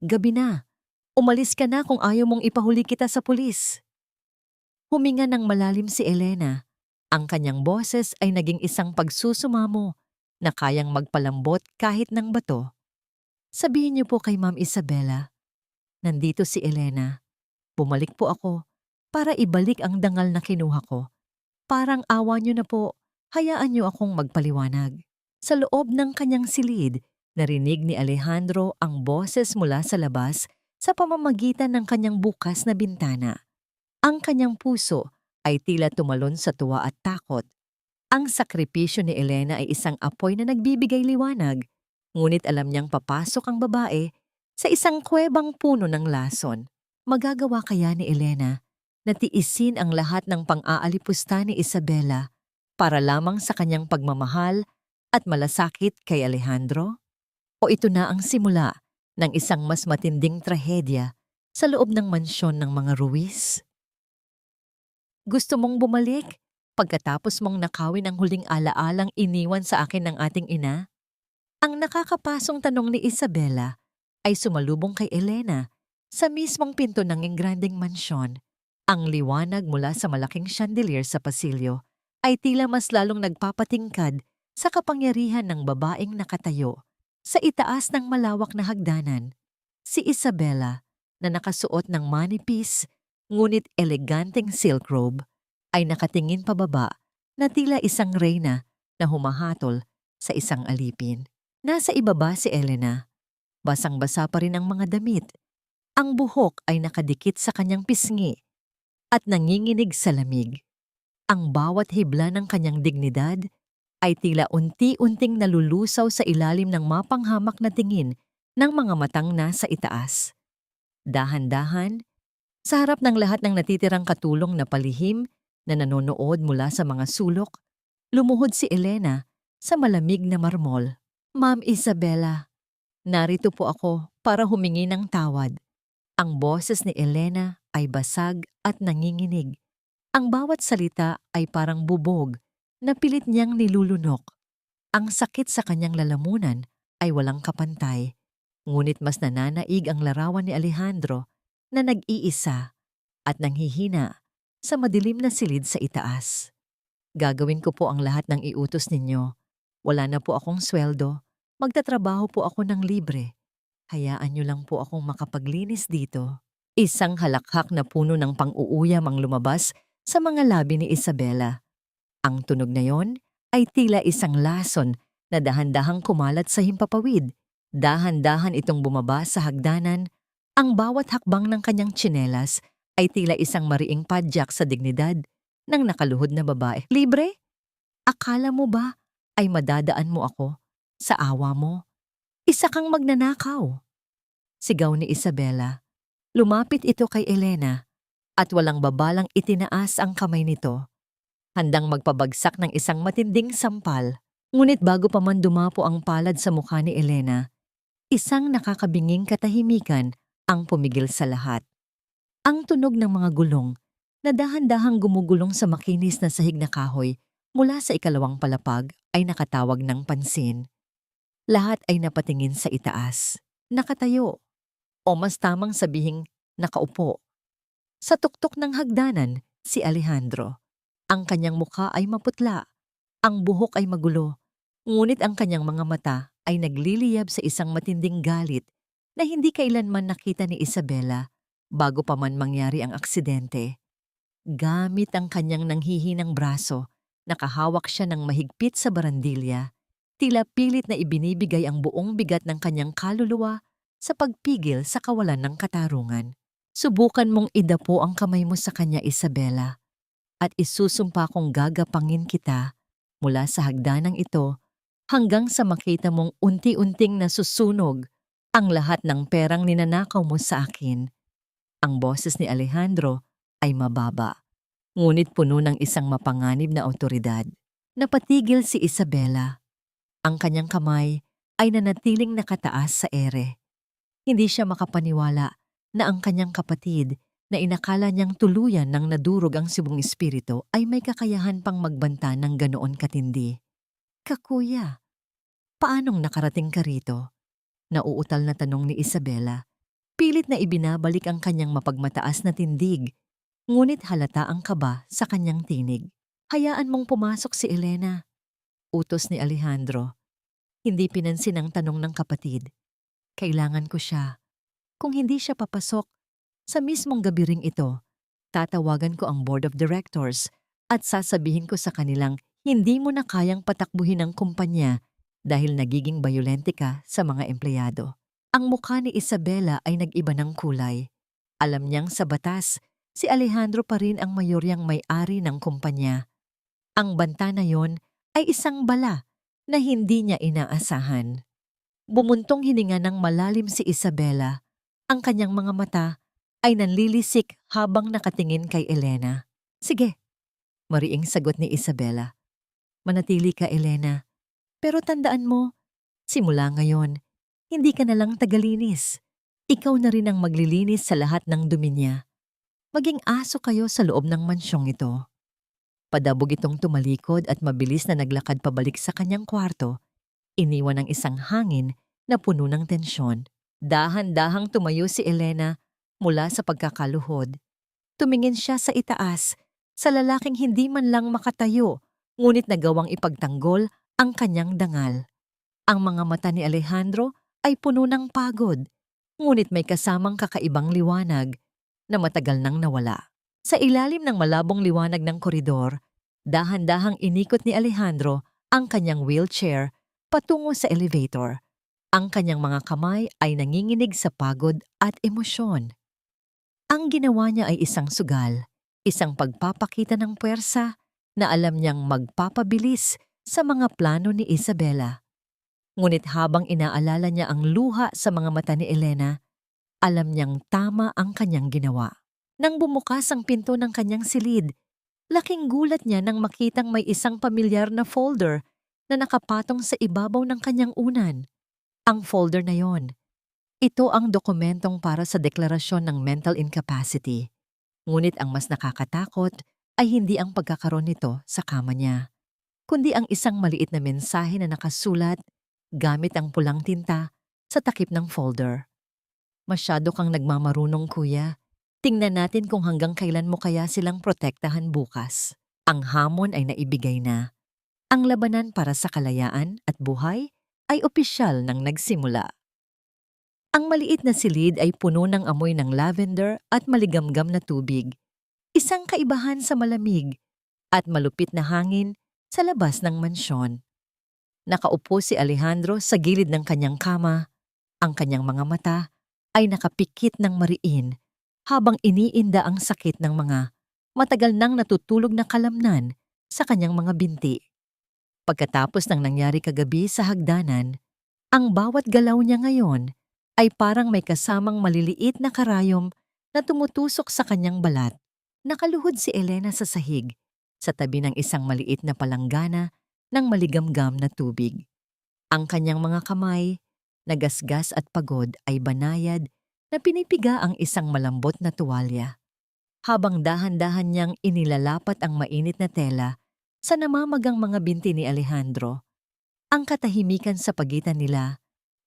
Gabi na. Umalis ka na kung ayaw mong ipahuli kita sa pulis. Huminga ng malalim si Elena. Ang kanyang boses ay naging isang pagsusumamo na kayang magpalambot kahit ng bato. Sabihin niyo po kay Ma'am Isabela, nandito si Elena. Bumalik po ako para ibalik ang dangal na kinuha ko. Parang awa niyo na po, hayaan niyo akong magpaliwanag. Sa loob ng kanyang silid, narinig ni Alejandro ang boses mula sa labas sa pamamagitan ng kanyang bukas na bintana. Ang kanyang puso ay tila tumalon sa tuwa at takot. Ang sakripisyo ni Elena ay isang apoy na nagbibigay liwanag, ngunit alam niyang papasok ang babae sa isang kuwebang puno ng lason. Magagawa kaya ni Elena na tiisin ang lahat ng pang-aalipusta ni Isabela para lamang sa kanyang pagmamahal at malasakit kay Alejandro? O ito na ang simula ng isang mas matinding trahedya sa loob ng mansyon ng mga Ruiz? Gusto mong bumalik pagkatapos mong nakawin ang huling alaalang iniwan sa akin ng ating ina? Ang nakakapasong tanong ni Isabela ay sumalubong kay Elena sa mismong pinto ng engrandeng mansyon. Ang liwanag mula sa malaking chandelier sa pasilyo ay tila mas lalong nagpapatingkad sa kapangyarihan ng babaeng nakatayo sa itaas ng malawak na hagdanan. Si Isabela na nakasuot ng manipis ngunit eleganteng silk robe ay nakatingin pababa na tila isang reyna na humahatol sa isang alipin. Nasa ibaba si Elena. Basang-basa pa rin ang mga damit. Ang buhok ay nakadikit sa kanyang pisngi at nanginginig sa lamig. Ang bawat hibla ng kanyang dignidad ay tila unti-unting nalulusaw sa ilalim ng mapanghamak na tingin ng mga matang nasa itaas. Dahan-dahan, sa harap ng lahat ng natitirang katulong na palihim na nanonood mula sa mga sulok, lumuhod si Elena sa malamig na marmol. Ma'am Isabela, narito po ako para humingi ng tawad. Ang boses ni Elena ay basag at nanginginig. Ang bawat salita ay parang bubog na pilit niyang nilulunok. Ang sakit sa kanyang lalamunan ay walang kapantay, ngunit mas nananaig ang larawan ni Alejandro na nag-iisa at nanghihina sa madilim na silid sa itaas. Gagawin ko po ang lahat ng iutos ninyo. Wala na po akong sweldo. Magtatrabaho po ako ng libre. Hayaan niyo lang po akong makapaglinis dito. Isang halakhak na puno ng pang-uuyam ang lumabas sa mga labi ni Isabela. Ang tunog na yon ay tila isang lason na dahan-dahang kumalat sa himpapawid. Dahan-dahan itong bumaba sa hagdanan. Ang bawat hakbang ng kanyang tsinelas ay tila isang mariing padyak sa dignidad ng nakaluhod na babae. Libre? Akala mo ba ay madadaan mo ako sa awa mo? Isa kang magnanakaw. Sigaw ni Isabela. Lumapit ito kay Elena at walang babalang itinaas ang kamay nito. Handang magpabagsak ng isang matinding sampal. Ngunit bago pa man dumapo ang palad sa mukha ni Elena, isang nakakabinging katahimikan ang pumigil sa lahat. Ang tunog ng mga gulong na dahan-dahang gumugulong sa makinis na sahig na kahoy mula sa ikalawang palapag ay nakatawag ng pansin. Lahat ay napatingin sa itaas, nakatayo, o mas tamang sabihing nakaupo. Sa tuktok ng hagdanan, si Alejandro. Ang kanyang mukha ay maputla, ang buhok ay magulo, ngunit ang kanyang mga mata ay nagliliyab sa isang matinding galit na hindi kailanman nakita ni Isabela bago pa man mangyari ang aksidente. Gamit ang kanyang nanghihinang braso, nakahawak siya ng mahigpit sa barandilya, tila pilit na ibinibigay ang buong bigat ng kanyang kaluluwa sa pagpigil sa kawalan ng katarungan. Subukan mong idapo ang kamay mo sa kanya, Isabela, at isusumpa kong gagapangin kita mula sa hagdanang ito hanggang sa makita mong unti-unting nasusunog ang lahat ng perang ninanakaw mo sa akin. Ang boses ni Alejandro ay mababa, ngunit puno ng isang mapanganib na awtoridad. Napatigil si Isabela. Ang kanyang kamay ay nanatiling nakataas sa ere. Hindi siya makapaniwala na ang kanyang kapatid na inakala niyang tuluyan ng nadurog ang sibong espiritu ay may kakayahan pang magbanta ng ganoon katindi. Kakuya, paanong nakarating ka rito? Nauutal na tanong ni Isabela. Pilit na ibinabalik ang kanyang mapagmataas na tindig, ngunit halata ang kaba sa kanyang tinig. Hayaan mong pumasok si Elena, utos ni Alejandro. Hindi pinansin ang tanong ng kapatid. Kailangan ko siya. Kung hindi siya papasok, sa mismong gabi ring ito, tatawagan ko ang board of directors at sasabihin ko sa kanilang hindi mo na kayang patakbuhin ang kumpanya dahil nagiging bayolente ka sa mga empleyado. Ang mukha ni Isabela ay nag-iba ng kulay. Alam niyang sa batas, si Alejandro pa rin ang mayoryang may-ari ng kumpanya. Ang banta na yon ay isang bala na hindi niya inaasahan. Bumuntong hininga ng malalim si Isabela. Ang kanyang mga mata ay nanlilisik habang nakatingin kay Elena. Sige, mariing sagot ni Isabela. Manatili ka, Elena. Pero tandaan mo, simula ngayon, hindi ka na lang tagalinis. Ikaw na rin ang maglilinis sa lahat ng dumi niya. Maging aso kayo sa loob ng mansyong ito. Padabog itong tumalikod at mabilis na naglakad pabalik sa kanyang kwarto, iniwan ng isang hangin na puno ng tensyon. Dahan-dahang tumayo si Elena mula sa pagkakaluhod. Tumingin siya sa itaas, sa lalaking hindi man lang makatayo, ngunit nagawang ipagtanggol ang kanyang dangal. Ang mga mata ni Alejandro ay puno ng pagod, ngunit may kasamang kakaibang liwanag na matagal nang nawala. Sa ilalim ng malabong liwanag ng koridor, dahan-dahang inikot ni Alejandro ang kanyang wheelchair patungo sa elevator. Ang kanyang mga kamay ay nanginginig sa pagod at emosyon. Ang ginawa niya ay isang sugal, isang pagpapakita ng puwersa na alam niyang magpapabilis sa mga plano ni Isabela. Ngunit habang inaalala niya ang luha sa mga mata ni Elena, alam niyang tama ang kanyang ginawa. Nang bumukas ang pinto ng kanyang silid, laking gulat niya nang makitang may isang pamilyar na folder na nakapatong sa ibabaw ng kanyang unan. Ang folder na yon, ito ang dokumentong para sa deklarasyon ng mental incapacity. Ngunit ang mas nakakatakot ay hindi ang pagkakaroon nito sa kama niya, kundi ang isang maliit na mensahe na nakasulat gamit ang pulang tinta sa takip ng folder. Masyado kang nagmamarunong, kuya. Tingnan natin kung hanggang kailan mo kaya silang protektahan bukas. Ang hamon ay naibigay na. Ang labanan para sa kalayaan at buhay ay opisyal nang nagsimula. Ang maliit na silid ay puno ng amoy ng lavender at maligamgam na tubig. Isang kaibahan sa malamig at malupit na hangin sa labas ng mansyon. Nakaupo si Alejandro sa gilid ng kanyang kama. Ang kanyang mga mata ay nakapikit ng mariin habang iniinda ang sakit ng mga matagal nang natutulog na kalamnan sa kanyang mga binti. Pagkatapos ng nangyari kagabi sa hagdanan, ang bawat galaw niya ngayon ay parang may kasamang maliliit na karayom na tumutusok sa kanyang balat. Nakaluhod si Elena sa sahig, sa tabi ng isang maliit na palanggana ng maligamgam na tubig. Ang kanyang mga kamay, nagasgas at pagod ay banayad na pinipiga ang isang malambot na tuwalya. Habang dahan-dahan niyang inilalapat ang mainit na tela sa namamagang mga binti ni Alejandro, ang katahimikan sa pagitan nila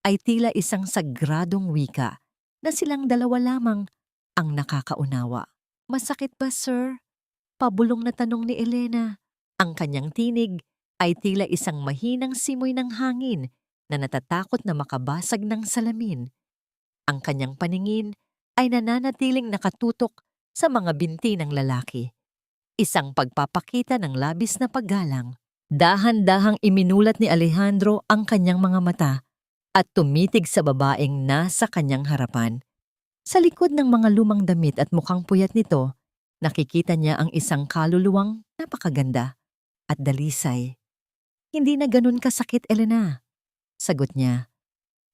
ay tila isang sagradong wika na silang dalawa lamang ang nakakaunawa. "Masakit ba, sir?" Pabulong na tanong ni Elena. Ang kanyang tinig ay tila isang mahinang simoy ng hangin na natatakot na makabasag ng salamin. Ang kanyang paningin ay nananatiling nakatutok sa mga binti ng lalaki. Isang pagpapakita ng labis na paggalang. Dahan-dahang iminulat ni Alejandro ang kanyang mga mata at tumitig sa babaeng nasa kanyang harapan. Sa likod ng mga lumang damit at mukhang puyat nito, nakikita niya ang isang kaluluwang napakaganda at dalisay. "Hindi na ganun kasakit, Elena," sagot niya.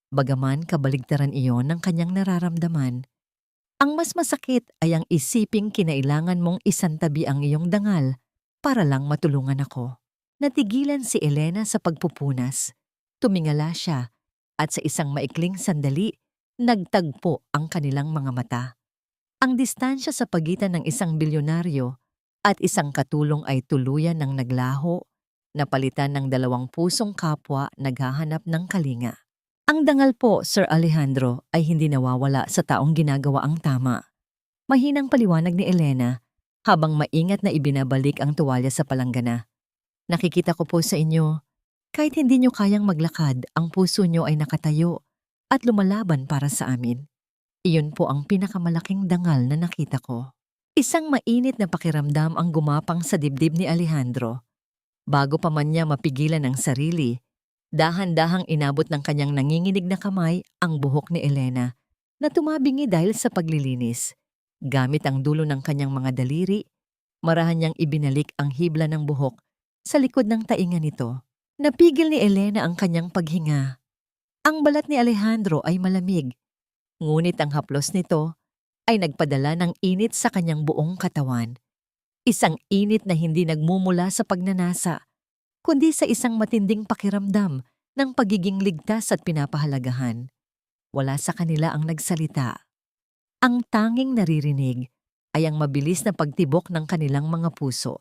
Bagaman kabaligtaran iyon ng kanyang nararamdaman, ang mas masakit ay ang isiping kinailangan mong isantabi ang iyong dangal para lang matulungan ako. Natigilan si Elena sa pagpupunas. Tumingala siya at sa isang maikling sandali, nagtagpo ang kanilang mga mata. Ang distansya sa pagitan ng isang bilyonaryo at isang katulong ay tuluyan ng naglaho, napalitan ng dalawang pusong kapwa naghahanap ng kalinga. Ang dangal po, Sir Alejandro, ay hindi nawawala sa taong ginagawa ang tama. Mahinang paliwanag ni Elena habang maingat na ibinabalik ang tuwalya sa palanggana. "Nakikita ko po sa inyo, kahit hindi nyo kayang maglakad, ang puso nyo ay nakatayo at lumalaban para sa amin. Iyon po ang pinakamalaking dangal na nakita ko." Isang mainit na pakiramdam ang gumapang sa dibdib ni Alejandro. Bago pa man niya mapigilan ang sarili, dahan-dahang inabot ng kanyang nanginginig na kamay ang buhok ni Elena na tumabingi dahil sa paglilinis. Gamit ang dulo ng kanyang mga daliri, marahan niyang ibinalik ang hibla ng buhok sa likod ng tainga nito. Napigil ni Elena ang kanyang paghinga. Ang balat ni Alejandro ay malamig, ngunit ang haplos nito ay nagpadala ng init sa kanyang buong katawan. Isang init na hindi nagmumula sa pagnanasa, kundi sa isang matinding pakiramdam ng pagiging ligtas at pinapahalagahan. Wala sa kanila ang nagsalita. Ang tanging naririnig ay ang mabilis na pagtibok ng kanilang mga puso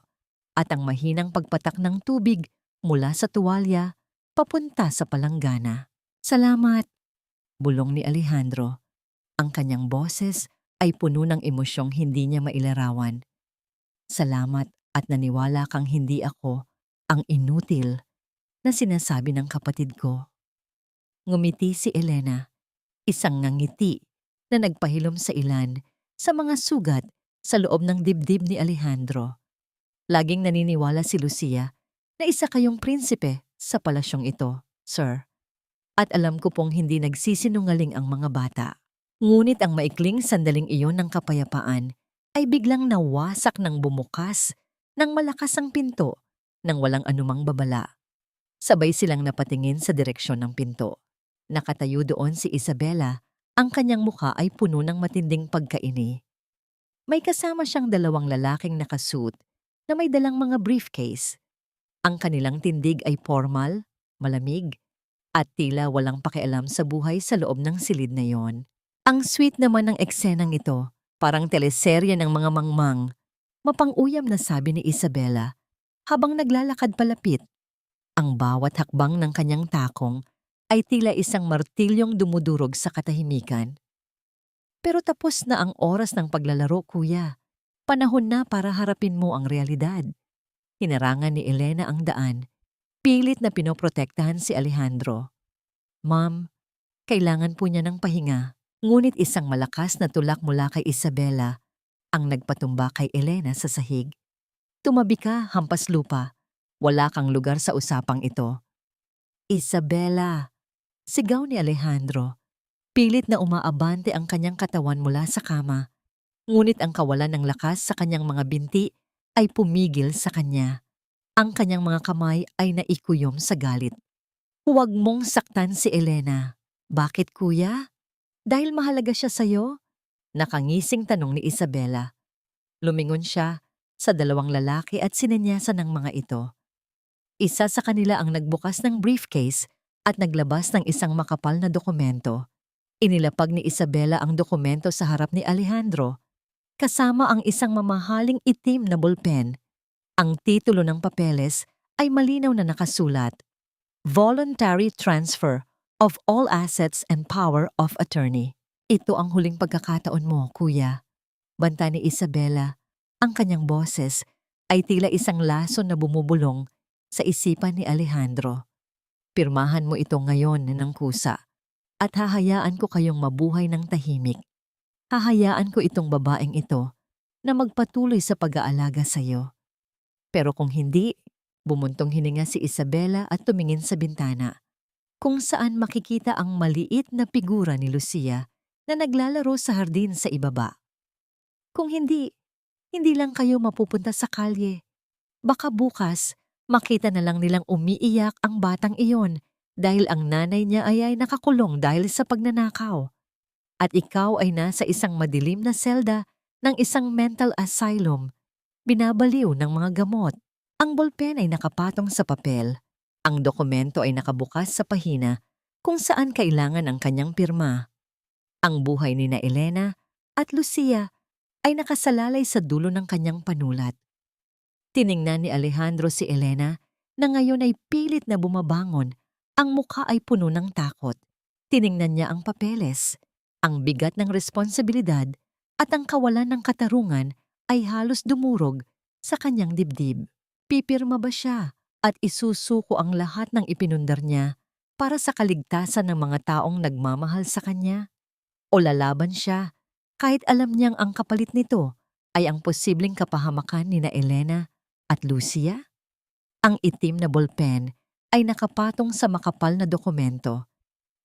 at ang mahinang pagpatak ng tubig mula sa tuwalya papunta sa palanggana. "Salamat," bulong ni Alejandro. Ang kanyang boses ay puno ng emosyong hindi niya mailarawan. "Salamat at naniwala kang hindi ako ang inutil na sinasabi ng kapatid ko." Ngumiti si Elena, isang ngangiti na nagpahilom sa ilan sa mga sugat sa loob ng dibdib ni Alejandro. Laging naniniwala si Lucia na isa kayong prinsipe sa palasyong ito, sir. At alam ko pong hindi nagsisinungaling ang mga bata. Ngunit ang maikling sandaling iyon ng kapayapaan ay biglang nawasak ng bumukas ng malakas ang pinto nang walang anumang babala. Sabay silang napatingin sa direksyon ng pinto. Nakatayo doon si Isabela, ang kanyang mukha ay puno ng matinding pagkaini. May kasama siyang dalawang lalaking nakasuit na may dalang mga briefcase. Ang kanilang tindig ay formal, malamig, at tila walang pakialam sa buhay sa loob ng silid na yon. Ang sweet naman ng eksenang ito, parang teleserye ng mga mangmang. Mapang-uyam na sabi ni Isabela habang naglalakad palapit. Ang bawat hakbang ng kanyang takong ay tila isang martilyong dumudurog sa katahimikan. Pero tapos na ang oras ng paglalaro, kuya. Panahon na para harapin mo ang realidad. Hinarangan ni Elena ang daan. Pilit na pinoprotektahan si Alejandro. Ma'am, kailangan po niya ng pahinga. Ngunit isang malakas na tulak mula kay Isabela ang nagpatumba kay Elena sa sahig. Tumabi ka, hampas lupa. Wala kang lugar sa usapang ito. Isabela, sigaw ni Alejandro. Pilit na umaabante ang kanyang katawan mula sa kama. Ngunit ang kawalan ng lakas sa kanyang mga binti ay pumigil sa kanya. Ang kanyang mga kamay ay naikuyom sa galit. Huwag mong saktan si Elena. Bakit, kuya? Dahil mahalaga siya sa'yo? Nakangising tanong ni Isabela. Lumingon siya sa dalawang lalaki at sinenyasan ng mga ito. Isa sa kanila ang nagbukas ng briefcase at naglabas ng isang makapal na dokumento. Inilapag ni Isabela ang dokumento sa harap ni Alejandro, kasama ang isang mamahaling itim na bolpen. Ang titulo ng papeles ay malinaw na nakasulat, Voluntary Transfer of all assets and power of attorney. Ito ang huling pagkakataon mo, kuya. Banta ni Isabela. Ang kanyang boses ay tila isang laso na bumubulong sa isipan ni Alejandro. Pirmahan mo ito ngayon ng kusa at hahayaan ko kayong mabuhay ng tahimik. Hahayaan ko itong babaeng ito na magpatuloy sa pag-aalaga sa iyo. Pero kung hindi, bumuntong hininga si Isabela at tumingin sa bintana, kung saan makikita ang maliit na figura ni Lucia na naglalaro sa hardin sa ibaba. Kung hindi lang kayo mapupunta sa kalye. Baka bukas, makita na lang nilang umiiyak ang batang iyon dahil ang nanay niya ay nakakulong dahil sa pagnanakaw. At ikaw ay nasa isang madilim na selda ng isang mental asylum, binabaliw ng mga gamot. Ang bolpen ay nakapatong sa papel. Ang dokumento ay nakabukas sa pahina kung saan kailangan ang kanyang pirma. Ang buhay ni Elena at Lucia ay nakasalalay sa dulo ng kanyang panulat. Tiningnan ni Alejandro si Elena na ngayon ay pilit na bumabangon. Ang mukha ay puno ng takot. Tiningnan niya ang papeles. Ang bigat ng responsibilidad at ang kawalan ng katarungan ay halos dumurog sa kanyang dibdib. Pipirma ba siya at isusuko ang lahat ng ipinundar niya para sa kaligtasan ng mga taong nagmamahal sa kanya? O lalaban siya kahit alam niyang ang kapalit nito ay ang posibleng kapahamakan ni Elena at Lucia? Ang itim na bolpen ay nakapatong sa makapal na dokumento.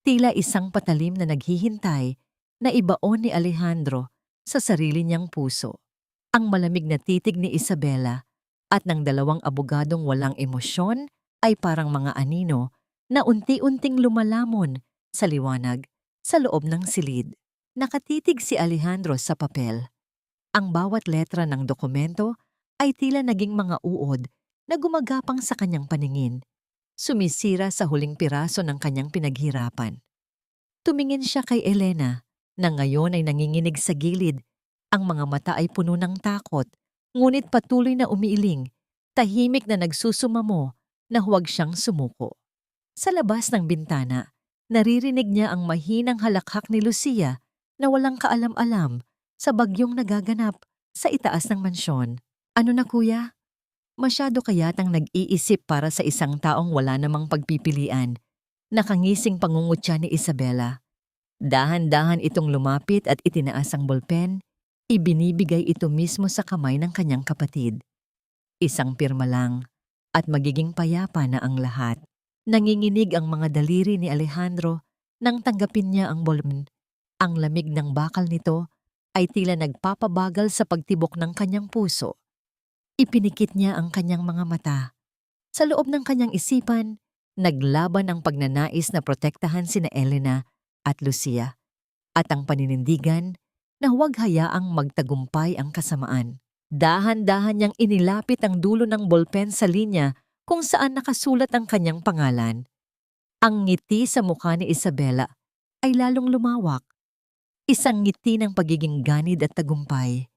Tila isang patalim na naghihintay na ibaon ni Alejandro sa sarili niyang puso. Ang malamig na titig ni Isabela at ng dalawang abogadong walang emosyon ay parang mga anino na unti-unting lumalamon sa liwanag sa loob ng silid. Nakatitig si Alejandro sa papel. Ang bawat letra ng dokumento ay tila naging mga uod na gumagapang sa kanyang paningin, sumisira sa huling piraso ng kanyang pinaghirapan. Tumingin siya kay Elena na ngayon ay nanginginig sa gilid. Ang mga mata ay puno ng takot, ngunit patuloy na umiiling, tahimik na nagsusumamo na huwag siyang sumuko. Sa labas ng bintana, naririnig niya ang mahinang halakhak ni Lucia na walang kaalam-alam sa bagyong nagaganap sa itaas ng mansyon. Ano na, kuya? Masyado kayatang nag-iisip para sa isang taong wala namang pagpipilian. Nakangising pangungutya ni Isabela. Dahan-dahan itong lumapit at itinaas ang bolpen. Ibinibigay ito mismo sa kamay ng kanyang kapatid. Isang pirma lang at magiging payapa na ang lahat. Nanginginig ang mga daliri ni Alejandro nang tanggapin niya ang bolon. Ang lamig ng bakal nito ay tila nagpapabagal sa pagtibok ng kanyang puso. Ipinikit niya ang kanyang mga mata. Sa loob ng kanyang isipan, naglaban ang pagnanais na protektahan sina Elena at Lucia at ang paninindigan na huwag hayaang magtagumpay ang kasamaan. Dahan-dahan niyang inilapit ang dulo ng bolpen sa linya kung saan nakasulat ang kanyang pangalan. Ang ngiti sa mukha ni Isabela ay lalong lumawak. Isang ngiti ng pagiging ganid at tagumpay.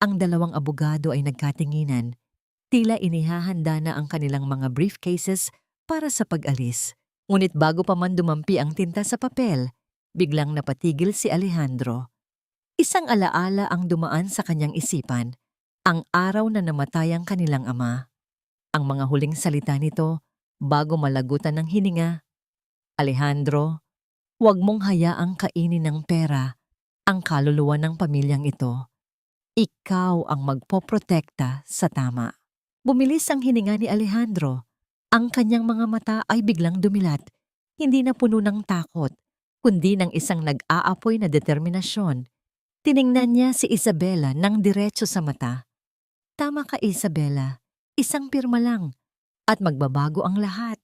Ang dalawang abogado ay nagkatinginan. Tila inihahanda na ang kanilang mga briefcases para sa pag-alis. Ngunit bago pa man dumampi ang tinta sa papel, biglang napatigil si Alejandro. Isang alaala ang dumaan sa kanyang isipan, ang araw na namatay ang kanilang ama. Ang mga huling salita nito bago malagutan ng hininga, "Alejandro, huwag mong hayaang kainin ng pera ang kaluluwa ng pamilyang ito. Ikaw ang magpoprotekta sa tama." Bumilis ang hininga ni Alejandro. Ang kanyang mga mata ay biglang dumilat, hindi na puno ng takot, kundi ng isang nag-aapoy na determinasyon. Tiningnan niya si Isabela nang diretso sa mata. "Tama ka, Isabela. Isang pirma lang at magbabago ang lahat."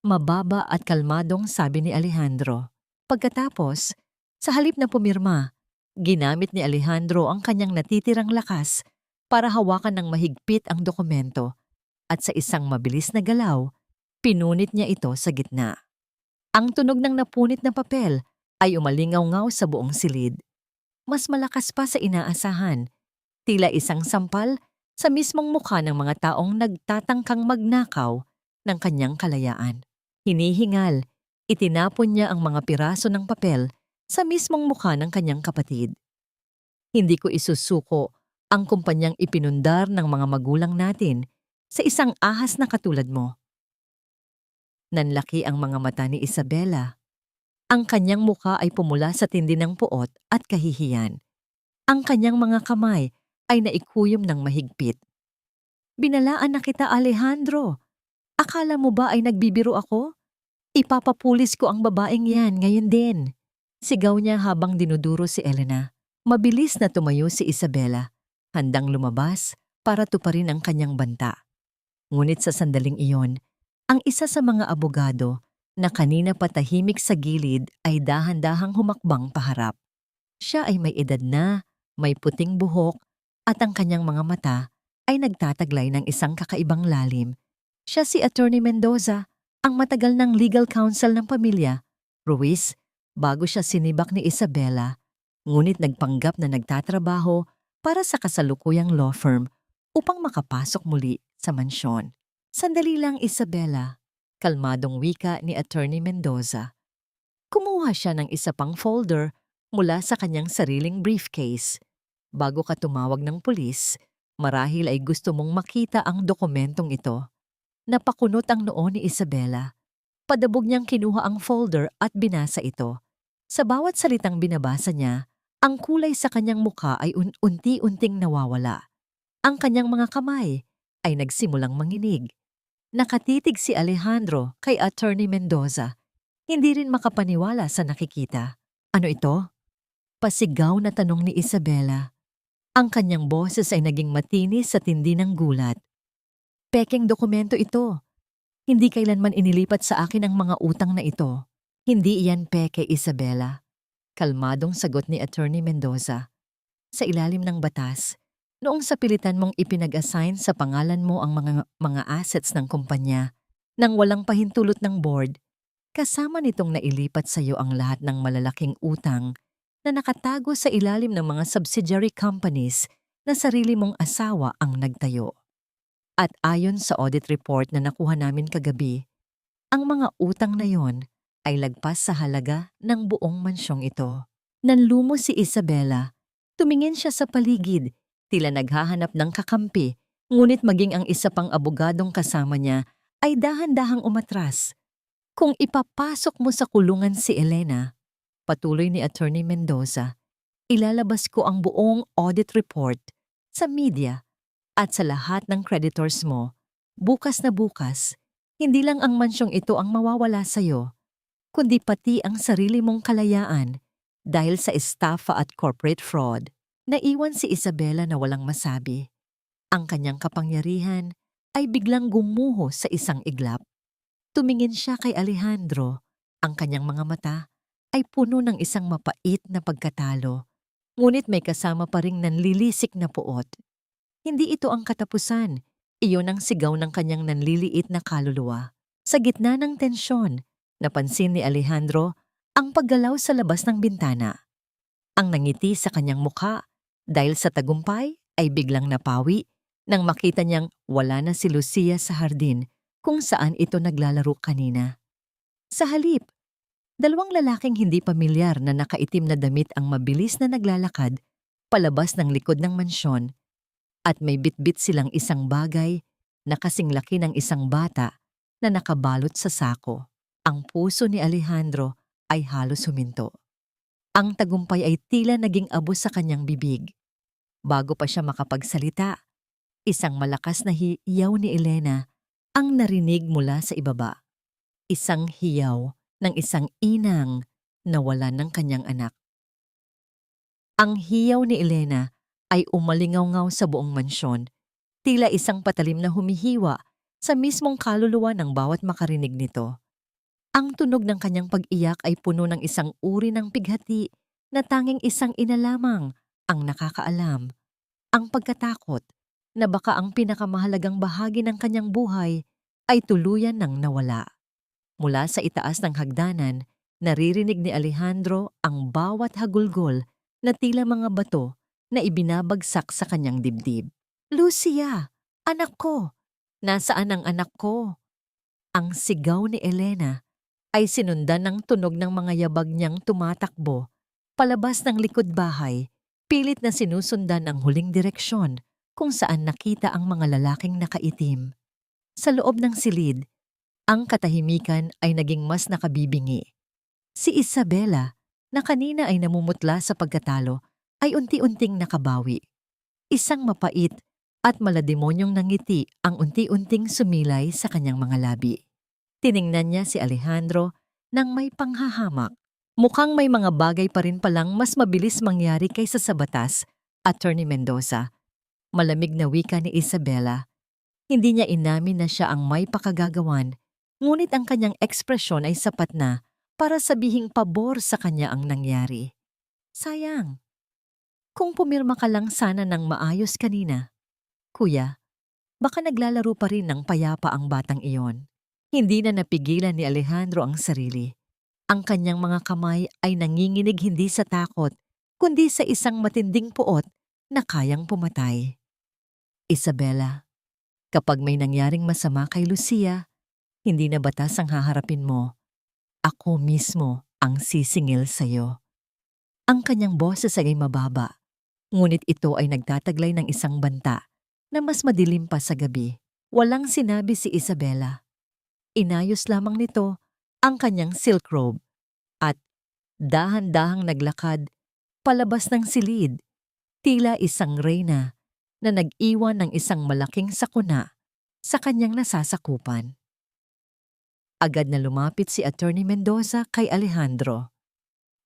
Mababa at kalmadong sabi ni Alejandro. Pagkatapos, sa halip na pumirma, ginamit ni Alejandro ang kanyang natitirang lakas para hawakan ng mahigpit ang dokumento at sa isang mabilis na galaw, pinunit niya ito sa gitna. Ang tunog ng napunit na papel ay umalingaw-ngaw sa buong silid. Mas malakas pa sa inaasahan, tila isang sampal sa mismong mukha ng mga taong nagtatangkang magnakaw ng kanyang kalayaan. Hinihingal, itinapon niya ang mga piraso ng papel sa mismong mukha ng kanyang kapatid. "Hindi ko isusuko ang kumpanyang ipinundar ng mga magulang natin sa isang ahas na katulad mo." Nanlaki ang mga mata ni Isabela. Ang kanyang mukha ay pumula sa tindi ng puot at kahihiyan. Ang kanyang mga kamay ay naikuyom ng mahigpit. "Binalaan na kita, Alejandro. Akala mo ba ay nagbibiro ako? Ipapapulis ko ang babaeng yan ngayon din." Sigaw niya habang dinuduro si Elena. Mabilis na tumayo si Isabela, handang lumabas para tuparin ang kanyang banta. Ngunit sa sandaling iyon, ang isa sa mga abogado na kanina patahimik sa gilid ay dahan-dahang humakbang paharap. Siya ay may edad na, may puting buhok, at ang kanyang mga mata ay nagtataglay ng isang kakaibang lalim. Siya si Attorney Mendoza, ang matagal ng legal counsel ng pamilya Ruiz, bago siya sinibak ni Isabela, ngunit nagpanggap na nagtatrabaho para sa kasalukuyang law firm upang makapasok muli sa mansyon. "Sandali lang, Isabela," kalmadong wika ni Attorney Mendoza. Kumuha siya ng isa pang folder mula sa kanyang sariling briefcase. "Bago ka tumawag ng pulis, marahil ay gusto mong makita ang dokumentong ito." Napakunot ang noo ni Isabela. Padabog niyang kinuha ang folder at binasa ito. Sa bawat salitang binabasa niya, ang kulay sa kanyang mukha ay unti-unting nawawala. Ang kanyang mga kamay ay nagsimulang manginig. Nakatitig si Alejandro kay Attorney Mendoza. Hindi rin makapaniwala sa nakikita. "Ano ito?" Pasigaw na tanong ni Isabela. Ang kanyang boses ay naging matinis sa tindi ng gulat. "Pekeng dokumento ito. Hindi kailanman inilipat sa akin ang mga utang na ito." "Hindi iyan peke, Isabela," kalmadong sagot ni Attorney Mendoza. "Sa ilalim ng batas, noong sa pilitan mong ipinag-assign sa pangalan mo ang mga assets ng kumpanya nang walang pahintulot ng board, kasama nitong nailipat sa iyo ang lahat ng malalaking utang na nakatago sa ilalim ng mga subsidiary companies na sarili mong asawa ang nagtayo. At ayon sa audit report na nakuha namin kagabi, ang mga utang na yon ay lagpas sa halaga ng buong mansyong ito." Nanlumo si Isabela. Tumingin siya sa paligid, tila naghahanap ng kakampi, ngunit maging ang isa pang abogadong kasama niya ay dahan-dahang umatras. "Kung ipapasok mo sa kulungan si Elena," patuloy ni Attorney Mendoza, Ilalabas ko ang buong audit report sa media at sa lahat ng creditors mo. Bukas na bukas, hindi lang ang mansyong ito ang mawawala sa'yo, kundi pati ang sarili mong kalayaan dahil sa estafa at corporate fraud. Naiwan si Isabela na walang masabi. Ang kanyang kapangyarihan ay biglang gumuho sa isang iglap. Tumingin siya kay Alejandro. Ang kanyang mga mata ay puno ng isang mapait na pagkatalo, ngunit may kasama pa ring nanlilisik na puot. Hindi ito ang katapusan. Iyon ang sigaw ng kanyang nanliliit na kaluluwa. Sa gitna ng tensyon, napansin ni Alejandro ang paggalaw sa labas ng bintana. Ang nangiti sa kanyang mukha dahil sa tagumpay ay biglang napawi nang makita niyang wala na si Lucia sa hardin kung saan ito naglalaro kanina. Sa halip, dalawang lalaking hindi pamilyar na nakaitim na damit ang mabilis na naglalakad palabas ng likod ng mansyon at may bitbit silang isang bagay na kasing laki ng isang bata na nakabalot sa sako. Ang puso ni Alejandro ay halos huminto. Ang tagumpay ay tila naging abo sa kanyang bibig. Bago pa siya makapagsalita, isang malakas na hiyaw ni Elena ang narinig mula sa ibaba. Isang hiyaw ng isang inang na wala ng kanyang anak. Ang hiyaw ni Elena ay umalingaw-ngaw sa buong mansyon, tila isang patalim na humihiwa sa mismong kaluluwa ng bawat makarinig nito. Ang tunog ng kanyang pag-iyak ay puno ng isang uri ng pighati na tanging isang ina lamang ang nakakaalam. Ang pagkatakot na baka ang pinakamahalagang bahagi ng kanyang buhay ay tuluyan ng nawala. Mula sa itaas ng hagdanan, naririnig ni Alejandro ang bawat hagulgol na tila mga bato na ibinabagsak sa kanyang dibdib. "Lucia! Anak ko! Nasaan ang anak ko?" Ang sigaw ni Elena ay sinundan ng tunog ng mga yabag niyang tumatakbo palabas ng likod bahay, pilit na sinusundan ang huling direksyon kung saan nakita ang mga lalaking nakaitim. Sa loob ng silid, ang katahimikan ay naging mas nakabibingi. Si Isabela, na kanina ay namumutla sa pagkatalo, ay unti-unting nakabawi. Isang mapait at malademonyong nangiti ang unti-unting sumilay sa kanyang mga labi. Tiningnan niya si Alejandro nang may panghahamak. Mukhang may mga bagay pa rin palang mas mabilis mangyari kaysa sa batas, Attorney Mendoza. Malamig na wika ni Isabela. Hindi niya inamin na siya ang may pakagagawan, ngunit ang kanyang ekspresyon ay sapat na para sabihing pabor sa kanya ang nangyari. Sayang. Kung pumirma ka lang sana ng maayos kanina. Kuya, baka naglalaro pa rin ng payapa ang batang iyon. Hindi na napigilan ni Alejandro ang sarili. Ang kanyang mga kamay ay nanginginig hindi sa takot, kundi sa isang matinding puot na kayang pumatay. Isabela, kapag may nangyaring masama kay Lucia, hindi na batas ang haharapin mo. Ako mismo ang sisingil sa'yo. Ang kanyang boses ay mababa, ngunit ito ay nagtataglay ng isang banta na mas madilim pa sa gabi. Walang sinabi si Isabela. Inayos lamang nito ang kanyang silk robe at dahan-dahang naglakad palabas ng silid, tila isang reyna na nag-iwan ng isang malaking sakuna sa kanyang nasasakupan. Agad na lumapit si Attorney Mendoza kay Alejandro.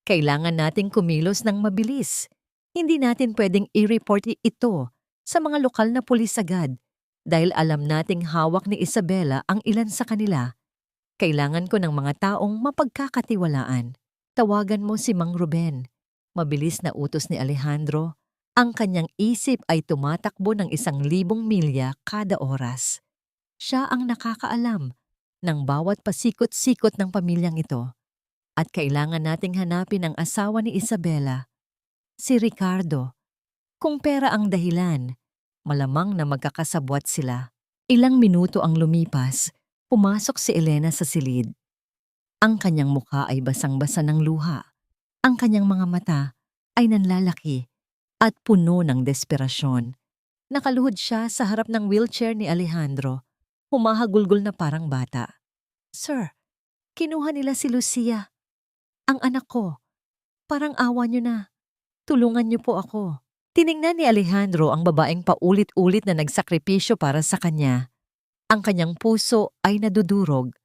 Kailangan nating kumilos ng mabilis. Hindi natin pwedeng i-report ito sa mga lokal na pulis agad dahil alam nating hawak ni Isabela ang ilan sa kanila. Kailangan ko ng mga taong mapagkakatiwalaan. Tawagan mo si Mang Ruben. Mabilis na utos ni Alejandro. Ang kanyang isip ay tumatakbo ng 1,000 milya kada oras. Siya ang nakakaalam ng bawat pasikot-sikot ng pamilyang ito. At kailangan nating hanapin ang asawa ni Isabela, si Ricardo. Kung pera ang dahilan, malamang na magkakasabwat sila. Ilang minuto ang lumipas, pumasok si Elena sa silid. Ang kanyang mukha ay basang-basa ng luha. Ang kanyang mga mata ay nanlalaki at puno ng desperasyon. Nakaluhod siya sa harap ng wheelchair ni Alejandro, humahagulgol na parang bata. "Sir, kinuha nila si Lucia. Ang anak ko. Parang awa niyo na. Tulungan niyo po ako. Tiningnan ni Alejandro ang babaeng paulit-ulit na nagsakripisyo para sa kanya. Ang kanyang puso ay nadudurog.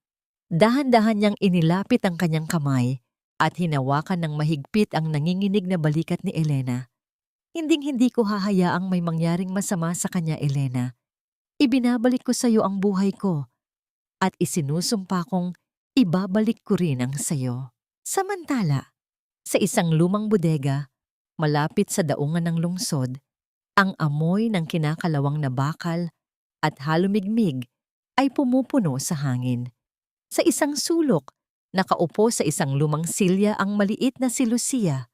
Dahan-dahan niyang inilapit ang kanyang kamay at hinawakan ng mahigpit ang nanginginig na balikat ni Elena. Hinding-hindi ko hahayaang may mangyaring masama sa kanya, Elena. Ibinabalik ko sa iyo ang buhay ko at isinusumpa kong ibabalik ko rin ang sayo. Samantala, sa isang lumang bodega, malapit sa daungan ng lungsod, ang amoy ng kinakalawang na bakal at halumigmig ay pumupuno sa hangin. Sa isang sulok, nakaupo sa isang lumang silya ang maliit na si Lucia.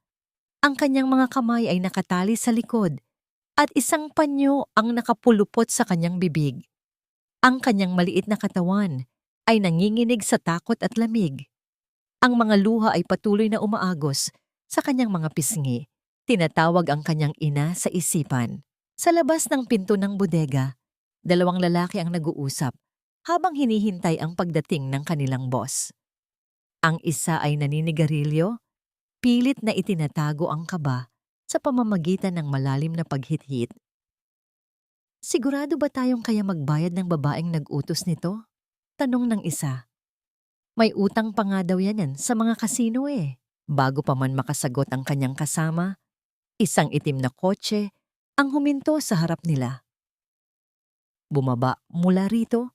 Ang kanyang mga kamay ay nakatali sa likod at isang panyo ang nakapulupot sa kanyang bibig. Ang kanyang maliit na katawan ay nanginginig sa takot at lamig. Ang mga luha ay patuloy na umaagos sa kanyang mga pisngi. Tinatawag ang kanyang ina sa isipan. Sa labas ng pinto ng bodega, dalawang lalaki ang nag-uusap habang hinihintay ang pagdating ng kanilang boss. Ang isa ay naninigarilyo, pilit na itinatago ang kaba sa pamamagitan ng malalim na paghithit. Sigurado ba tayong kaya magbayad ng babaeng nag-utos nito? Tanong ng isa. May utang pa nga daw yan sa mga kasino eh. Bago pa man makasagot ang kanyang kasama, isang itim na kotse ang huminto sa harap nila. Bumaba mula rito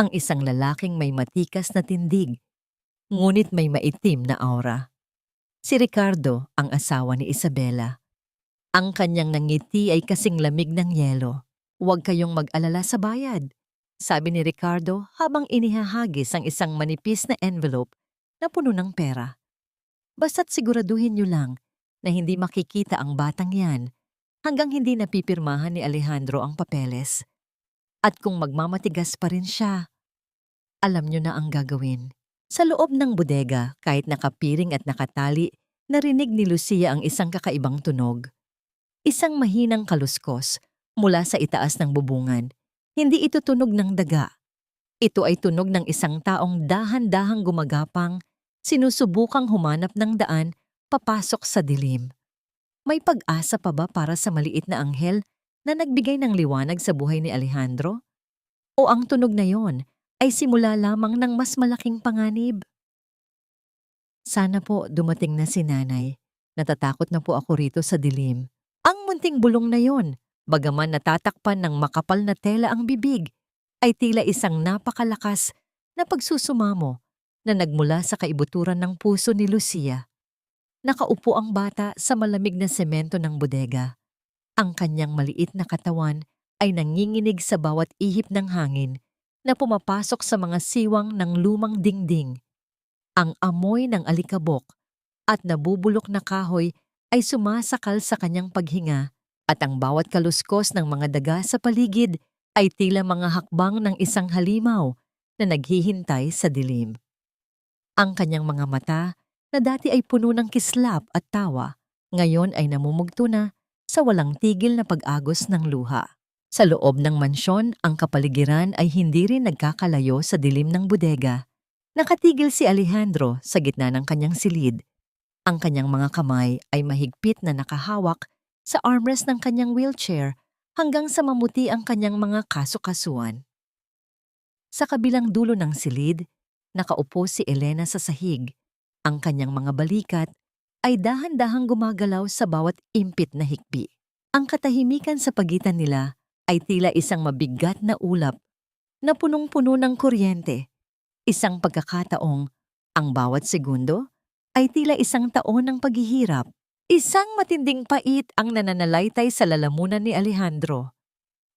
ang isang lalaking may matikas na tindig, ngunit may maitim na aura. Si Ricardo ang asawa ni Isabela. Ang kanyang nangiti ay kasing lamig ng yelo. Huwag kayong mag-alala sa bayad, sabi ni Ricardo habang inihahagis ang isang manipis na envelope na puno ng pera. Basta't siguraduhin niyo lang na hindi makikita ang batang yan hanggang hindi napipirmahan ni Alejandro ang papeles. At kung magmamatigas pa rin siya, alam niyo na ang gagawin. Sa loob ng bodega, kahit nakapiring at nakatali, narinig ni Lucia ang isang kakaibang tunog. Isang mahinang kaluskos mula sa itaas ng bubungan. Hindi ito tunog ng daga. Ito ay tunog ng isang taong dahan-dahang gumagapang, sinusubukang humanap ng daan papasok sa dilim. May pag-asa pa ba para sa maliit na anghel na nagbigay ng liwanag sa buhay ni Alejandro? O ang tunog na yon ay simula lamang ng mas malaking panganib? Sana po dumating na si nanay. Natatakot na po ako rito sa dilim. Ang munting bulong na yon, bagaman natatakpan ng makapal na tela ang bibig, ay tila isang napakalakas na pagsusumamo na nagmula sa kaibuturan ng puso ni Lucia. Nakaupo ang bata sa malamig na semento ng bodega. Ang kanyang maliit na katawan ay nanginginig sa bawat ihip ng hangin na pumapasok sa mga siwang ng lumang dingding. Ang amoy ng alikabok at nabubulok na kahoy ay sumasakal sa kanyang paghinga at ang bawat kaluskos ng mga daga sa paligid ay tila mga hakbang ng isang halimaw na naghihintay sa dilim. Ang kanyang mga mata na dati ay puno ng kislap at tawa, ngayon ay namumugto na sa walang tigil na pag-agos ng luha. Sa loob ng mansyon, ang kapaligiran ay hindi rin nagkakalayo sa dilim ng bodega. Nakatigil si Alejandro sa gitna ng kanyang silid. Ang kanyang mga kamay ay mahigpit na nakahawak sa armrest ng kanyang wheelchair hanggang sa mamuti ang kanyang mga kasukasuan. Sa kabilang dulo ng silid, nakaupo si Elena sa sahig. Ang kanyang mga balikat ay dahan-dahang gumagalaw sa bawat impit na hikbi. Ang katahimikan sa pagitan nila ay tila isang mabigat na ulap na punong-puno ng kuryente. Isang pagkakataong ang bawat segundo ay tila isang taon ng paghihirap. Isang matinding pait ang nananalaytay sa lalamunan ni Alejandro.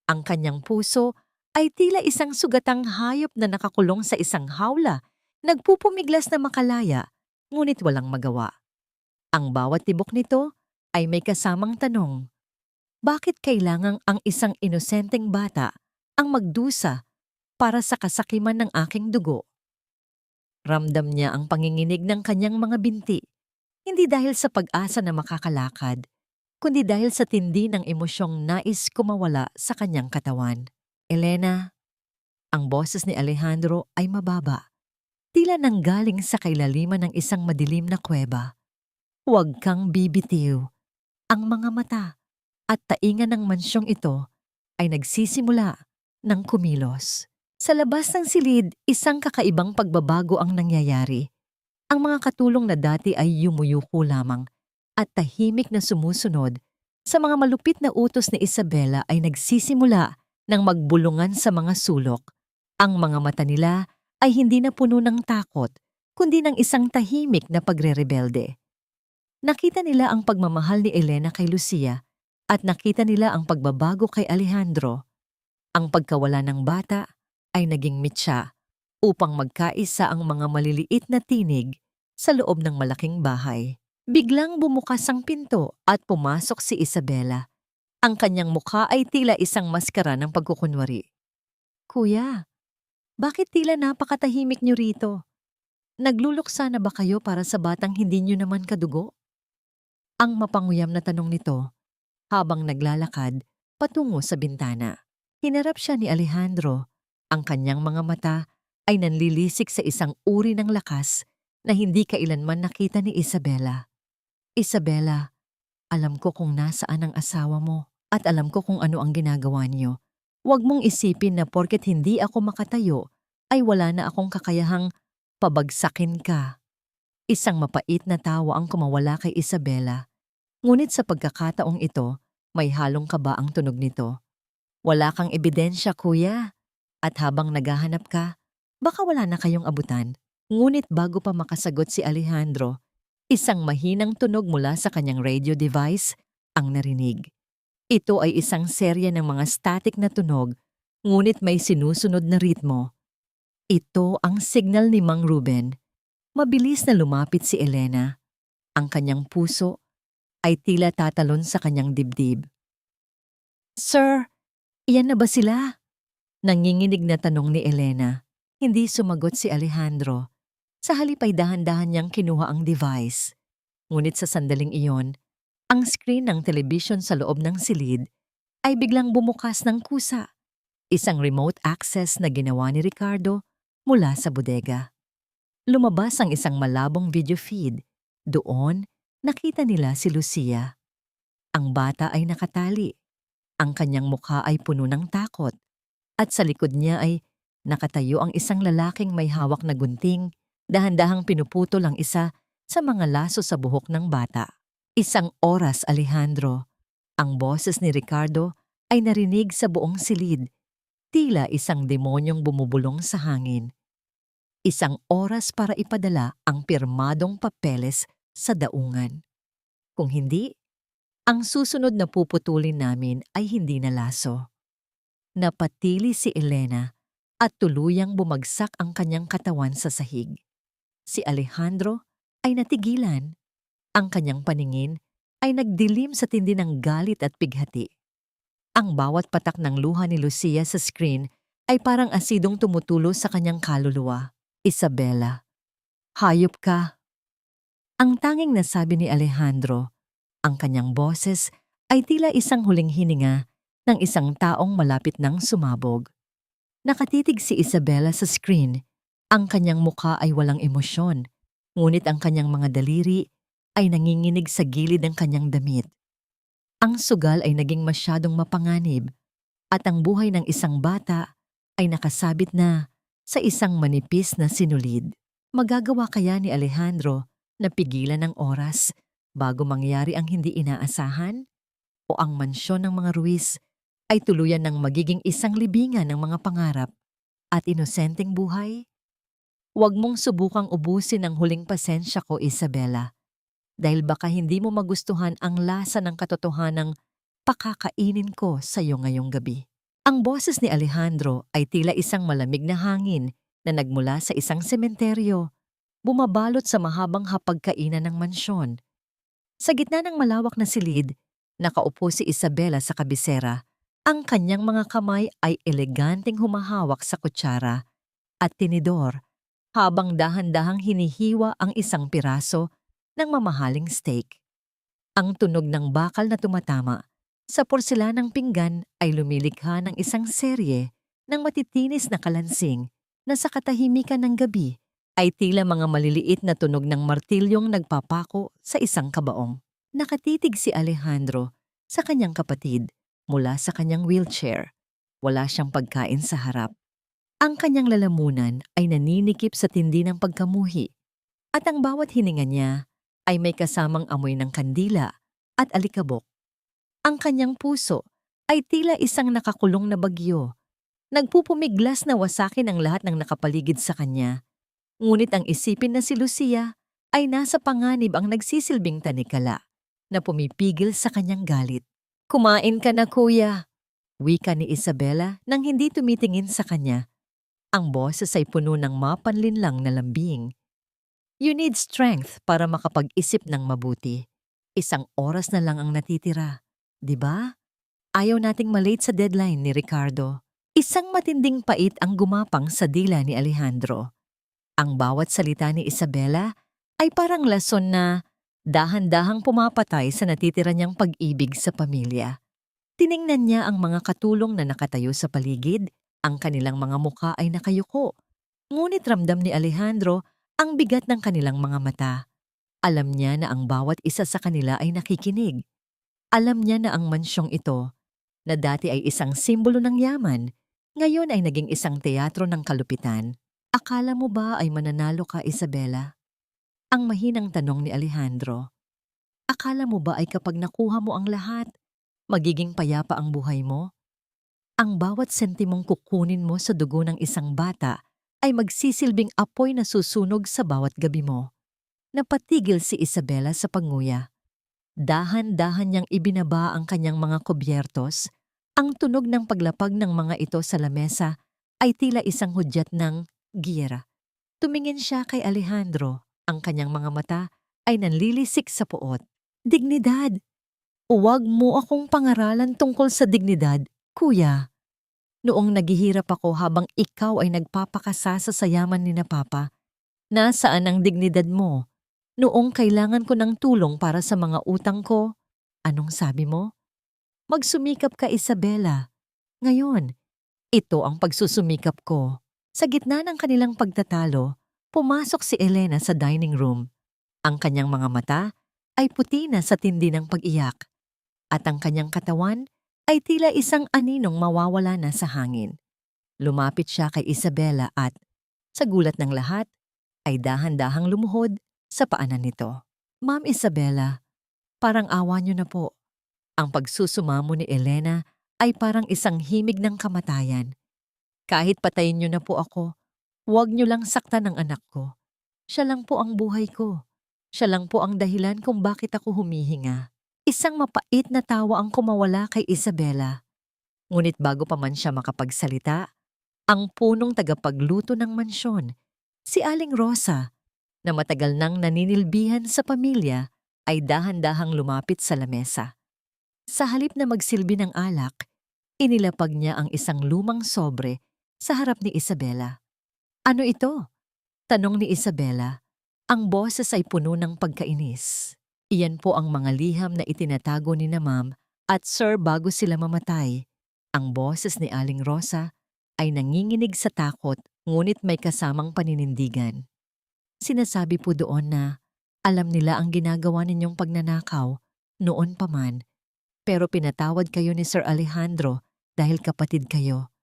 Ang kanyang puso ay tila isang sugatang hayop na nakakulong sa isang hawla, nagpupumiglas na makalaya, ngunit walang magawa. Ang bawat tibok nito ay may kasamang tanong. Bakit kailangang ang isang inosenteng bata ang magdusa para sa kasakiman ng aking dugo? Ramdam niya ang panginginig ng kanyang mga binti, hindi dahil sa pag-asa na makakalakad, kundi dahil sa tindi ng emosyong nais kumawala sa kanyang katawan. Elena, ang boses ni Alejandro ay mababa, tila nanggaling sa kailaliman ng isang madilim na kuweba. Huwag kang bibitiw. Ang mga mata at tainga ng mansyong ito ay nagsisimula ng kumilos. Sa labas ng silid, isang kakaibang pagbabago ang nangyayari. Ang mga katulong na dati ay yumuyuko lamang at tahimik na sumusunod sa mga malupit na utos ni Isabela ay nagsisimula ng magbulungan sa mga sulok. Ang mga mata nila ay hindi na puno ng takot, kundi ng isang tahimik na pagrerebelde. Nakita nila ang pagmamahal ni Elena kay Lucia at nakita nila ang pagbabago kay Alejandro. Ang pagkawala ng bata ay naging mitya upang magkaisa ang mga maliliit na tinig sa loob ng malaking bahay. Biglang bumukas ang pinto at pumasok si Isabela. Ang kanyang mukha ay tila isang maskara ng pagkukunwari. "Kuya, bakit tila napakatahimik niyo rito? Nagluluksa na ba kayo para sa batang hindi niyo naman kadugo?" Ang mapanguyam na tanong nito habang naglalakad patungo sa bintana. Hinarap siya ni Alejandro. Ang kanyang mga mata ay nanlilisik sa isang uri ng lakas na hindi kailanman nakita ni Isabela. "Isabela, alam ko kung nasaan ang asawa mo at alam ko kung ano ang ginagawa niyo. Huwag mong isipin na porket hindi ako makatayo ay wala na akong kakayahang pabagsakin ka." Isang mapait na tawa ang kumawala kay Isabela. Ngunit sa pagkakataong ito, may halong kaba ang tunog nito. "Wala kang ebidensya, kuya. At habang naghahanap ka, baka wala na kayong abutan." Ngunit bago pa makasagot si Alejandro, isang mahinang tunog mula sa kanyang radio device ang narinig. Ito ay isang serye ng mga static na tunog, ngunit may sinusunod na ritmo. Ito ang signal ni Mang Ruben. Mabilis na lumapit si Elena. Ang kanyang puso ay tila tatalon sa kanyang dibdib. "Sir, iyan na ba sila?" Nanginginig na tanong ni Elena. Hindi sumagot si Alejandro. Sa halip ay dahan-dahan niyang kinuha ang device. Ngunit sa sandaling iyon, ang screen ng television sa loob ng silid ay biglang bumukas ng kusa. Isang remote access na ginawa ni Ricardo mula sa bodega. Lumabas ang isang malabong video feed. Doon, nakita nila si Lucia. Ang bata ay nakatali. Ang kanyang mukha ay puno ng takot. At sa likod niya ay nakatayo ang isang lalaking may hawak na gunting, dahan-dahang pinuputol ang isa sa mga laso sa buhok ng bata. Isang oras, Alejandro. Ang boses ni Ricardo ay narinig sa buong silid. Tila isang demonyong bumubulong sa hangin. Isang oras para ipadala ang pirmadong papeles sa daungan. Kung hindi, ang susunod na puputulin namin ay hindi na laso. Napatili si Elena at tuluyang bumagsak ang kanyang katawan sa sahig. Si Alejandro ay natigilan. Ang kanyang paningin ay nagdilim sa tindi ng galit at pighati. Ang bawat patak ng luha ni Lucia sa screen ay parang asidong tumutulo sa kanyang kaluluwa. "Isabela, hayop ka." Ang tanging nasabi ni Alejandro, ang kanyang boses ay tila isang huling hininga ng isang taong malapit nang sumabog. Nakatitig si Isabela sa screen. Ang kanyang mukha ay walang emosyon, ngunit ang kanyang mga daliri ay nanginginig sa gilid ng kanyang damit. Ang sugal ay naging masyadong mapanganib at ang buhay ng isang bata ay nakasabit na sa isang manipis na sinulid. Magagawa kaya ni Alejandro na pigilan ng oras bago mangyari ang hindi inaasahan? O ang mansyon ng mga Ruiz ay tuluyan ng magiging isang libingan ng mga pangarap at inosenteng buhay? Huwag mong subukang ubusin ang huling pasensya ko, Isabela, dahil baka hindi mo magustuhan ang lasa ng katotohanang pakakainin ko sa iyo ngayong gabi. Ang boses ni Alejandro ay tila isang malamig na hangin na nagmula sa isang sementeryo, bumabalot sa mahabang hapagkainan ng mansyon. Sa gitna ng malawak na silid, nakaupo si Isabela sa kabisera. Ang kanyang mga kamay ay eleganteng humahawak sa kutsara at tinidor habang dahan-dahang hinihiwa ang isang piraso ng mamahaling steak. Ang tunog ng bakal na tumatama sa porselanang pinggan ay lumilikha ng isang serye ng matitinis na kalansing na sa katahimikan ng gabi ay tila mga maliliit na tunog ng martilyong nagpapako sa isang kabaong. Nakatitig si Alejandro sa kanyang kapatid mula sa kanyang wheelchair. Wala siyang pagkain sa harap. Ang kanyang lalamunan ay naninikip sa tindi ng pagkamuhi at ang bawat hininga niya ay may kasamang amoy ng kandila at alikabok. Ang kanyang puso ay tila isang nakakulong na bagyo. Nagpupumiglas na wasakin ang lahat ng nakapaligid sa kanya. Ngunit ang isipin na si Lucia ay nasa panganib ang nagsisilbing tanikala na pumipigil sa kanyang galit. "Kumain ka na, kuya," wika ni Isabela nang hindi tumitingin sa kanya. Ang boses ay puno ng mapanlinlang na lambing. "You need strength para makapag-isip ng mabuti. Isang oras na lang ang natitira. 'Di ba? Ayaw nating malate sa deadline ni Ricardo." Isang matinding pait ang gumapang sa dila ni Alejandro. Ang bawat salita ni Isabela ay parang lason na dahan-dahang pumapatay sa natitira niyang pag-ibig sa pamilya. Tiningnan niya ang mga katulong na nakatayo sa paligid. Ang kanilang mga muka ay nakayuko. Ngunit ramdam ni Alejandro ang bigat ng kanilang mga mata. Alam niya na ang bawat isa sa kanila ay nakikinig. Alam niya na ang mansyong ito, na dati ay isang simbolo ng yaman, ngayon ay naging isang teatro ng kalupitan. "Akala mo ba ay mananalo ka, Isabela?" Ang mahinang tanong ni Alejandro. "Akala mo ba ay kapag nakuha mo ang lahat, magiging payapa ang buhay mo? Ang bawat sentimong kukunin mo sa dugo ng isang bata ay magsisilbing apoy na susunog sa bawat gabi mo." Napatigil si Isabela sa panguya. Dahan-dahan niyang ibinaba ang kanyang mga kubyertos. Ang tunog ng paglapag ng mga ito sa lamesa ay tila isang hudyat ng giyera. Tumingin siya kay Alejandro. Ang kanyang mga mata ay nanlilisik sa puot. "Dignidad! Huwag mo akong pangaralan tungkol sa dignidad, kuya. Noong naghihirap ako habang ikaw ay nagpapakasa sa sayaman ni na Papa, nasaan ang dignidad mo? Noong kailangan ko ng tulong para sa mga utang ko, anong sabi mo? Magsumikap ka, Isabela. Ngayon, ito ang pagsusumikap ko." Sa gitna ng kanilang pagtatalo, pumasok si Elena sa dining room. Ang kanyang mga mata ay puti na sa tindi ng pag-iyak, at ang kanyang katawan ay tila isang aninong mawawala na sa hangin. Lumapit siya kay Isabela at, sa gulat ng lahat, ay dahan-dahang lumuhod sa paanan nito. "Ma'am Isabela, parang awa niyo na po." Ang pagsusumamo ni Elena ay parang isang himig ng kamatayan. "Kahit patayin niyo na po ako, huwag niyo lang saktan ang anak ko. Siya lang po ang buhay ko. Siya lang po ang dahilan kung bakit ako humihinga." Isang mapait na tawa ang kumawala kay Isabela. Ngunit bago pa man siya makapagsalita, ang punong tagapagluto ng mansyon, si Aling Rosa, na matagal nang naninilbihan sa pamilya, ay dahan-dahang lumapit sa lamesa. Sa halip na magsilbi ng alak, inilapag niya ang isang lumang sobre sa harap ni Isabela. "Ano ito?" tanong ni Isabela. Ang boses ay puno ng pagkainis. "Iyan po ang mga liham na itinatago ni na Ma'am at Sir bago sila mamatay." Ang boses ni Aling Rosa ay nanginginig sa takot ngunit may kasamang paninindigan. "Sinasabi po doon na alam nila ang ginagawa ninyong pagnanakaw noon pa man, pero pinatawad kayo ni Sir Alejandro dahil kapatid kayo.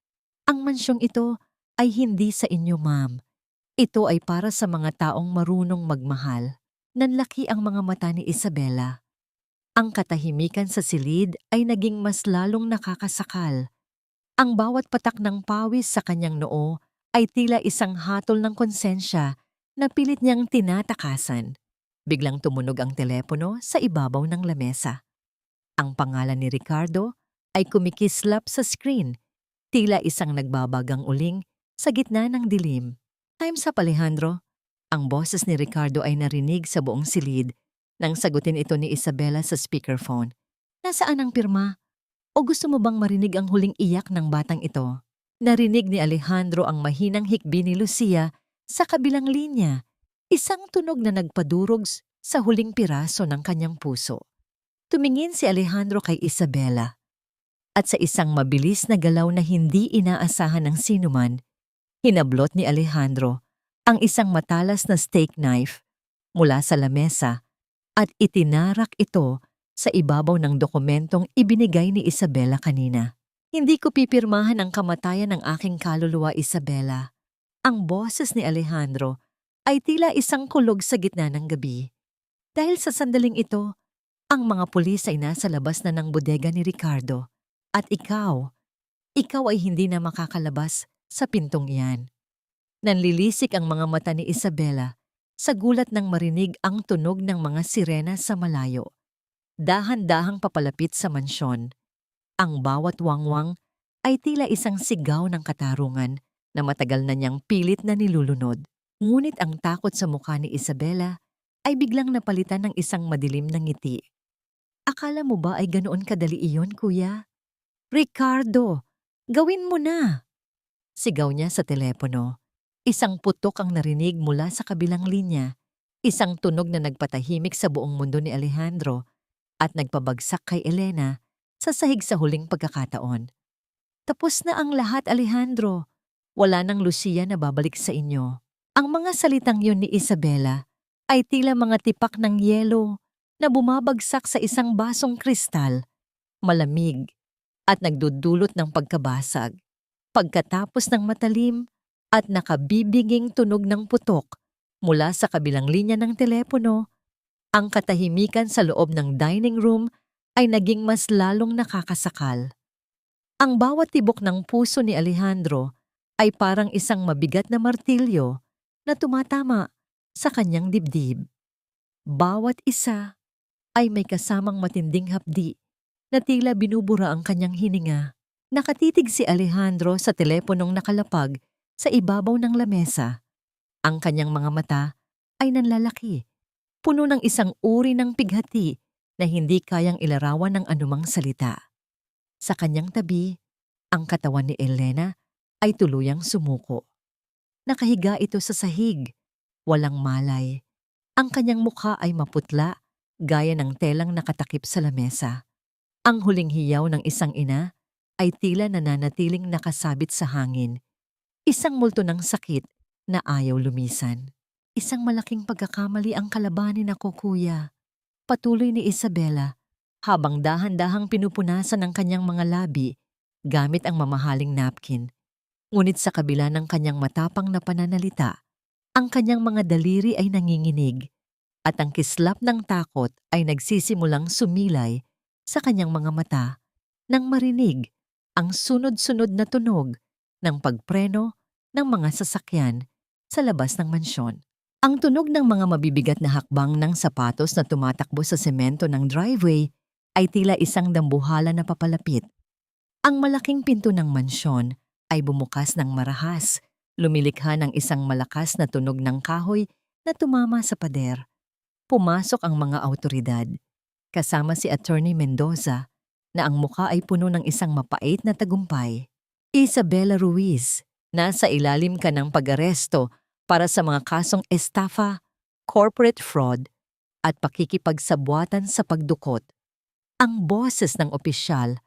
Ang mansyong ito ay hindi sa inyo, Ma'am. Ito ay para sa mga taong marunong magmahal." Nanlaki ang mga mata ni Isabela. Ang katahimikan sa silid ay naging mas lalong nakakasakal. Ang bawat patak ng pawis sa kanyang noo ay tila isang hatol ng konsensya na pilit niyang tinatakasan. Biglang tumunog ang telepono sa ibabaw ng lamesa. Ang pangalan ni Ricardo ay kumikislap sa screen, tila isang nagbabagang uling sa gitna ng dilim. "Time's up, Alejandro." Ang boses ni Ricardo ay narinig sa buong silid nang sagutin ito ni Isabela sa speakerphone. "Nasaan ang pirma? O gusto mo bang marinig ang huling iyak ng batang ito?" Narinig ni Alejandro ang mahinang hikbi ni Lucia sa kabilang linya, isang tunog na nagpadurog sa huling piraso ng kanyang puso. Tumingin si Alejandro kay Isabela at sa isang mabilis na galaw na hindi inaasahan ng sinuman, hinablot ni Alejandro ang isang matalas na steak knife mula sa lamesa at itinarak ito sa ibabaw ng dokumentong ibinigay ni Isabela kanina. Hindi ko pipirmahan ang kamatayan ng aking kaluluwa, Isabela. Ang boses ni Alejandro ay tila isang kulog sa gitna ng gabi. Dahil sa sandaling ito, ang mga pulis ay nasa labas na ng bodega ni Ricardo. At ikaw ay hindi na makakalabas sa pintong iyan. Nanlilisik ang mga mata ni Isabela sa gulat nang marinig ang tunog ng mga sirena sa malayo. Dahan-dahang papalapit sa mansyon. Ang bawat wangwang ay tila isang sigaw ng katarungan na matagal na niyang pilit na nilulunod. Ngunit ang takot sa mukha ni Isabela ay biglang napalitan ng isang madilim na ngiti. Akala mo ba ay ganoon kadali iyon, kuya? Ricardo, gawin mo na! Sigaw niya sa telepono. Isang putok ang narinig mula sa kabilang linya. Isang tunog na nagpatahimik sa buong mundo ni Alejandro at nagpabagsak kay Elena sa sahig sa huling pagkakataon. Tapos na ang lahat, Alejandro. Wala nang Lucia na babalik sa inyo. Ang mga salitang yun ni Isabela ay tila mga tipak ng yelo na bumabagsak sa isang basong kristal, malamig at nagdudulot ng pagkabasag. Pagkatapos ng matalim at nakabibiging tunog ng putok mula sa kabilang linya ng telepono, ang katahimikan sa loob ng dining room ay naging mas lalong nakakasakal. Ang bawat tibok ng puso ni Alejandro ay parang isang mabigat na martilyo na tumatama sa kanyang dibdib. Bawat isa ay may kasamang matinding hapdi na tila binubura ang kanyang hininga. Nakatitig si Alejandro sa teleponong nakalapag sa ibabaw ng lamesa. Ang kanyang mga mata ay nanlalaki, puno ng isang uri ng pighati na hindi kayang ilarawan ng anumang salita. Sa kanyang tabi, ang katawan ni Elena ay tuluyang sumuko. Nakahiga ito sa sahig, walang malay. Ang kanyang mukha ay maputla, gaya ng telang nakatakip sa lamesa. Ang huling hiyaw ng isang ina ay tila nananatiling nakasabit sa hangin. Isang multo ng sakit na ayaw lumisan. Isang malaking pagkakamali ang kalabanin ako, kuya. Patuloy ni Isabela habang dahan-dahang pinupunasan ng kanyang mga labi gamit ang mamahaling napkin. Ngunit sa kabila ng kanyang matapang na pananalita, ang kanyang mga daliri ay nanginginig at ang kislap ng takot ay nagsisimulang sumilay sa kanyang mga mata nang marinig ang sunod-sunod na tunog ng pagpreno ng mga sasakyan sa labas ng mansyon. Ang tunog ng mga mabibigat na hakbang ng sapatos na tumatakbo sa semento ng driveway ay tila isang dambuhala na papalapit. Ang malaking pinto ng mansyon ay bumukas ng marahas, lumilikha ng isang malakas na tunog ng kahoy na tumama sa pader. Pumasok ang mga awtoridad, kasama si Attorney Mendoza, na ang muka ay puno ng isang mapait na tagumpay. Isabela Ruiz, nasa ilalim ka ng pag-aresto para sa mga kasong estafa, corporate fraud, at pakikipagsabwatan sa pagdukot. Ang boses ng opisyal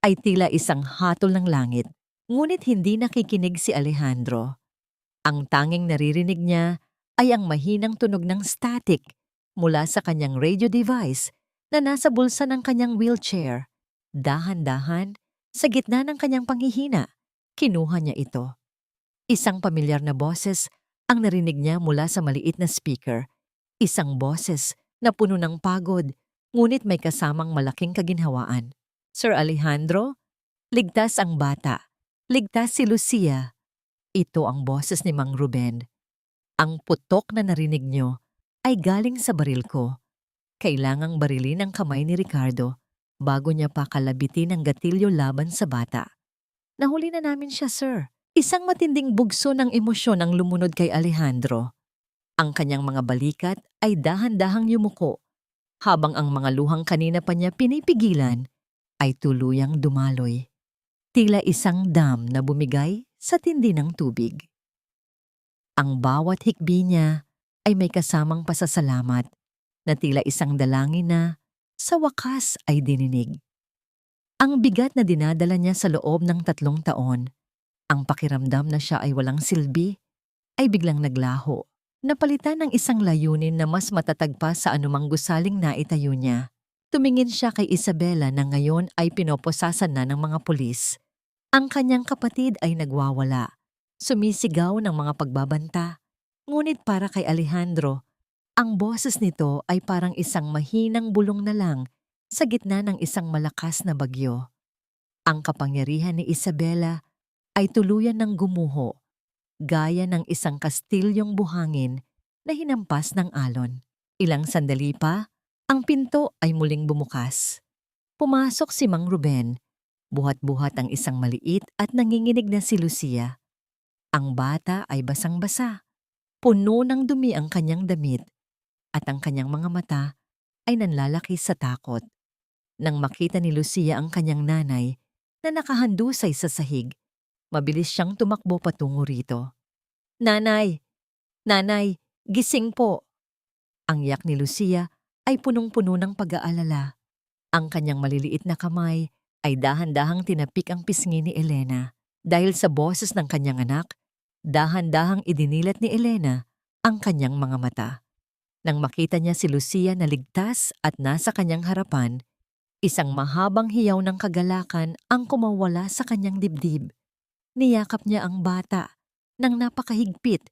ay tila isang hatol ng langit, ngunit hindi nakikinig si Alejandro. Ang tanging naririnig niya ay ang mahinang tunog ng static mula sa kanyang radio device na nasa bulsa ng kanyang wheelchair. Dahan-dahan, sa gitna ng kanyang panghihina, kinuha niya ito. Isang pamilyar na boses ang narinig niya mula sa maliit na speaker. Isang boses na puno ng pagod, ngunit may kasamang malaking kaginhawaan. Sir Alejandro, ligtas ang bata. Ligtas si Lucia. Ito ang boses ni Mang Ruben. Ang putok na narinig niyo ay galing sa baril ko. Kailangang barilin ang kamay ni Ricardo bago niya pa kalabitin ang gatilyo laban sa bata. Nahuli na namin siya, sir. Isang matinding bugso ng emosyon ang lumunod kay Alejandro. Ang kanyang mga balikat ay dahan-dahang yumuko, habang ang mga luhang kanina pa niya pinipigilan ay tuluyang dumaloy. Tila isang dam na bumigay sa tindi ng tubig. Ang bawat hikbi niya ay may kasamang pasasalamat na tila isang dalangin na sa wakas ay dininig. Ang bigat na dinadala niya sa loob ng 3 taon, ang pakiramdam na siya ay walang silbi, ay biglang naglaho. Napalitan ng isang layunin na mas matatag pa sa anumang gusaling na itayo niya. Tumingin siya kay Isabela na ngayon ay pinoposasan na ng mga pulis. Ang kanyang kapatid ay nagwawala. Sumisigaw ng mga pagbabanta. Ngunit para kay Alejandro, ang boses nito ay parang isang mahinang bulong na lang sa gitna ng isang malakas na bagyo. Ang kapangyarihan ni Isabela ay tuluyan ng gumuho, gaya ng isang kastilyong buhangin na hinampas ng alon. Ilang sandali pa, ang pinto ay muling bumukas. Pumasok si Mang Ruben. Buhat-buhat ang isang maliit at nanginginig na si Lucia. Ang bata ay basang-basa. Puno ng dumi ang kanyang damit at ang kanyang mga mata ay nanlalaki sa takot. Nang makita ni Lucia ang kanyang nanay na nakahandusay sa sahig, mabilis siyang tumakbo patungo rito. "Nanay! Nanay! Gising po!" Ang yak ni Lucia ay punong-puno ng pag-aalala. Ang kanyang maliliit na kamay ay dahan-dahang tinapik ang pisngi ni Elena. Dahil sa boses ng kanyang anak, dahan-dahang idinilat ni Elena ang kanyang mga mata. Nang makita niya si Lucia na ligtas at nasa kanyang harapan, isang mahabang hiyaw ng kagalakan ang kumawala sa kanyang dibdib. Niyakap niya ang bata nang napakahigpit,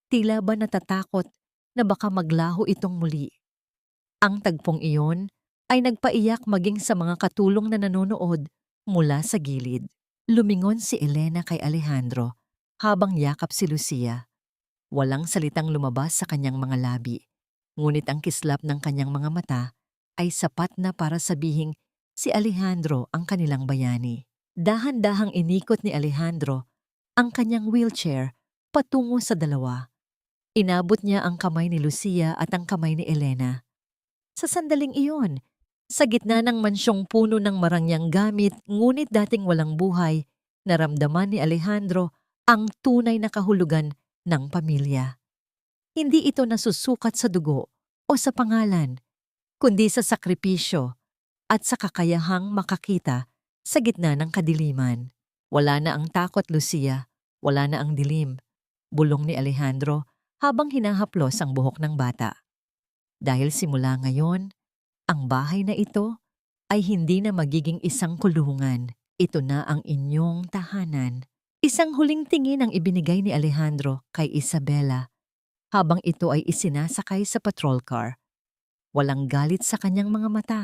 tila ba natatakot na baka maglaho itong muli. Ang tagpong iyon ay nagpaiyak maging sa mga katulong na nanonood mula sa gilid. Lumingon si Elena kay Alejandro habang yakap si Lucia. Walang salitang lumabas sa kanyang mga labi, ngunit ang kislap ng kanyang mga mata ay sapat na para sabihing si Alejandro ang kanilang bayani. Dahan-dahang inikot ni Alejandro ang kanyang wheelchair patungo sa dalawa. Inabot niya ang kamay ni Lucia at ang kamay ni Elena. Sa sandaling iyon, sa gitna ng mansyong puno ng marangyang gamit ngunit dating walang buhay, naramdaman ni Alejandro ang tunay na kahulugan ng pamilya. Hindi ito nasusukat sa dugo o sa pangalan, kundi sa sakripisyo at sa kakayahang makakita sa gitna ng kadiliman. Wala na ang takot, Lucia. Wala na ang dilim. Bulong ni Alejandro habang hinahaplos ang buhok ng bata. Dahil simula ngayon, ang bahay na ito ay hindi na magiging isang kulungan. Ito na ang inyong tahanan. Isang huling tingin ang ibinigay ni Alejandro kay Isabela habang ito ay isinasakay sa patrol car. Walang galit sa kanyang mga mata,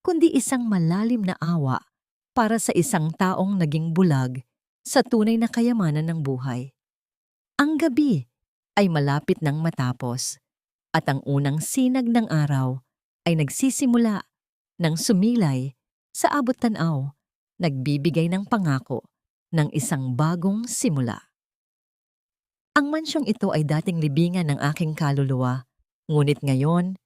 kundi isang malalim na awa para sa isang taong naging bulag sa tunay na kayamanan ng buhay. Ang gabi ay malapit nang matapos at ang unang sinag ng araw ay nagsisimula ng sumilay sa abot-tanaw, nagbibigay ng pangako ng isang bagong simula. Ang mansyong ito ay dating libingan ng aking kaluluwa, ngunit ngayon,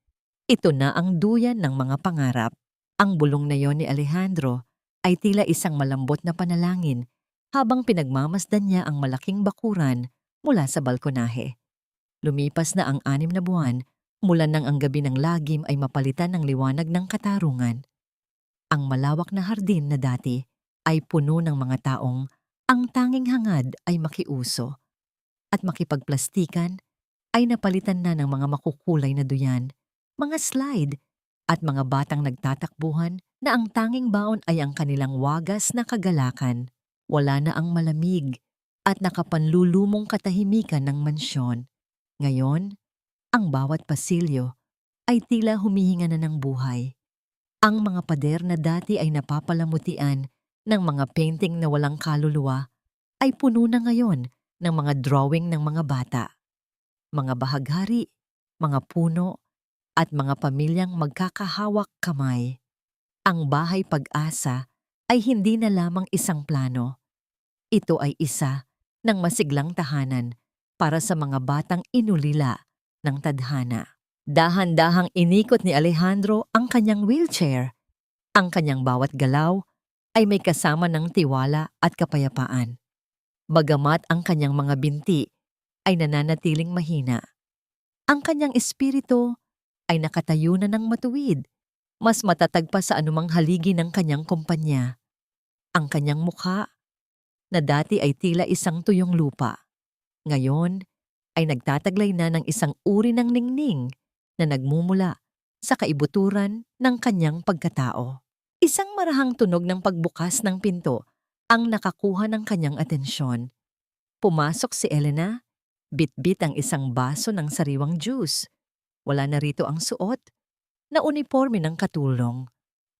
ito na ang duyan ng mga pangarap. Ang bulong na yon ni Alejandro ay tila isang malambot na panalangin habang pinagmamasdan niya ang malaking bakuran mula sa balkonahe. Lumipas na ang 6 na buwan mula nang ang gabi ng lagim ay mapalitan ng liwanag ng katarungan. Ang malawak na hardin na dati ay puno ng mga taong ang tanging hangad ay makiuso at makipagplastikan ay napalitan na ng mga makukulay na duyan, mga slide at mga batang nagtatakbuhan na ang tanging baon ay ang kanilang wagas na kagalakan. Wala na ang malamig at nakapanlulumong katahimikan ng mansyon. Ngayon, ang bawat pasilyo ay tila humihinga na ng buhay. Ang mga pader na dati ay napapalamutian ng mga painting na walang kaluluwa ay puno na ngayon ng mga drawing ng mga bata, mga bahaghari, mga puno, at mga pamilyang magkakahawak kamay. Ang bahay pag-asa ay hindi na lamang isang plano. Ito ay isa ng masiglang tahanan para sa mga batang inulila ng tadhana. Dahan-dahang inikot ni Alejandro ang kanyang wheelchair. Ang kanyang bawat galaw ay may kasama ng tiwala at kapayapaan. Bagamat ang kanyang mga binti ay nananatiling mahina, ang kanyang espiritu ay nakatayo na ng matuwid, mas matatag pa sa anumang haligi ng kanyang kumpanya. Ang kanyang mukha, na dati ay tila isang tuyong lupa, ngayon ay nagtataglay na ng isang uri ng ningning na nagmumula sa kaibuturan ng kanyang pagkatao. Isang marahang tunog ng pagbukas ng pinto ang nakakuha ng kanyang atensyon. Pumasok si Elena, bitbit ang isang baso ng sariwang juice. Wala na rito ang suot na uniforme ng katulong.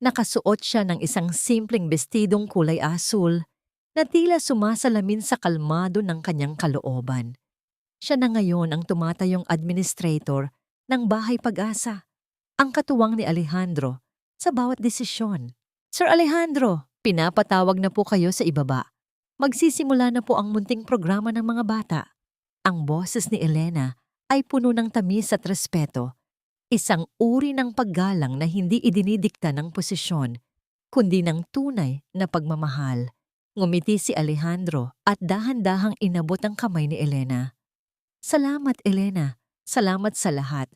Nakasuot siya ng isang simpleng bestidong kulay asul na tila sumasalamin sa kalmado ng kanyang kalooban. Siya na ngayon ang tumatayong administrator ng Bahay Pag-asa, ang katuwang ni Alejandro sa bawat desisyon. Sir Alejandro, pinapatawag na po kayo sa ibaba. Magsisimula na po ang munting programa ng mga bata. Ang boses ni Elena ay puno ng tamis at respeto. Isang uri ng paggalang na hindi idinidikta ng posisyon, kundi ng tunay na pagmamahal. Ngumiti si Alejandro at dahan-dahang inabot ang kamay ni Elena. Salamat, Elena. Salamat sa lahat.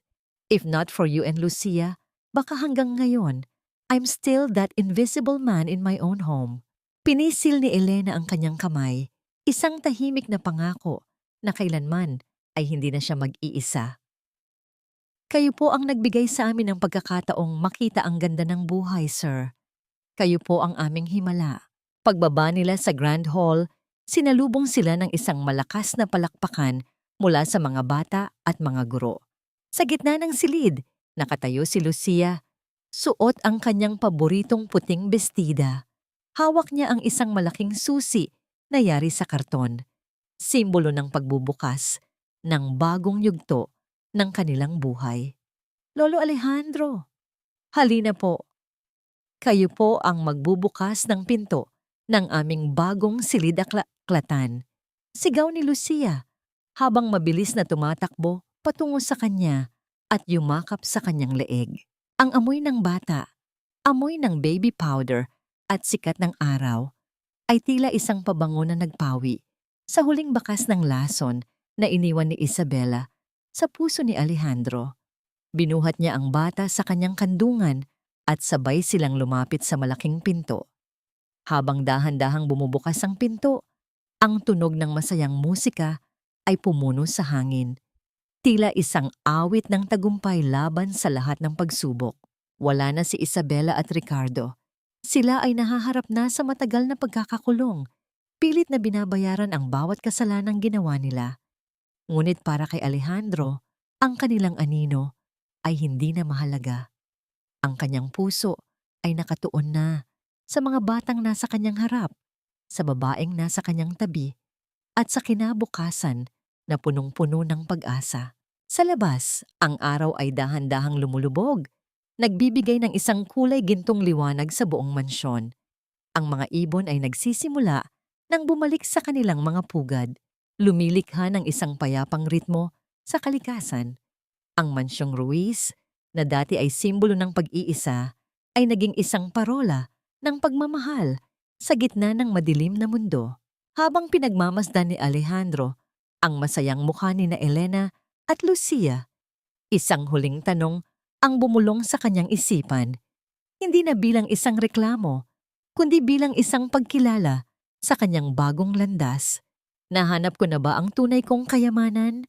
If not for you and Lucia, baka hanggang ngayon, I'm still that invisible man in my own home. Pinisil ni Elena ang kanyang kamay, isang tahimik na pangako na kailanman ay hindi na siya mag-iisa. Kayo po ang nagbigay sa amin ng pagkakataong makita ang ganda ng buhay, sir. Kayo po ang aming himala. Pagbaba nila sa Grand Hall, sinalubong sila ng isang malakas na palakpakan mula sa mga bata at mga guro. Sa gitna ng silid, nakatayo si Lucia. Suot ang kanyang paboritong puting bestida. Hawak niya ang isang malaking susi na yari sa karton. Simbolo ng pagbubukas ng bagong yugto ng kanilang buhay. Lolo Alejandro, halina po. Kayo po ang magbubukas ng pinto ng aming bagong silid-aklatan. Sigaw ni Lucia habang mabilis na tumatakbo patungo sa kanya at yumakap sa kanyang leeg. Ang amoy ng bata, amoy ng baby powder at sikat ng araw ay tila isang pabango na nagpawi sa huling bakas ng lason na iniwan ni Isabela sa puso ni Alejandro. Binuhat niya ang bata sa kanyang kandungan at sabay silang lumapit sa malaking pinto. Habang dahan-dahang bumubukas ang pinto, ang tunog ng masayang musika ay pumuno sa hangin. Tila isang awit ng tagumpay laban sa lahat ng pagsubok. Wala na si Isabela at Ricardo. Sila ay nahaharap na sa matagal na pagkakakulong. Pilit na binabayaran ang bawat kasalanang ginawa nila. Ngunit para kay Alejandro, ang kanilang anino ay hindi na mahalaga. Ang kanyang puso ay nakatuon na sa mga batang nasa kanyang harap, sa babaeng nasa kanyang tabi, at sa kinabukasan na punong-puno ng pag-asa. Sa labas, ang araw ay dahan-dahang lumulubog, nagbibigay ng isang kulay gintong liwanag sa buong mansyon. Ang mga ibon ay nagsisimula nang bumalik sa kanilang mga pugad, lumilikha ng isang payapang ritmo sa kalikasan. Ang mansyong Ruiz, na dati ay simbolo ng pag-iisa, ay naging isang parola ng pagmamahal sa gitna ng madilim na mundo. Habang pinagmamasdan ni Alejandro ang masayang mukha ni na Elena at Lucia, isang huling tanong ang bumulong sa kanyang isipan, hindi na bilang isang reklamo, kundi bilang isang pagkilala sa kanyang bagong landas. Nahanap ko na ba ang tunay kong kayamanan?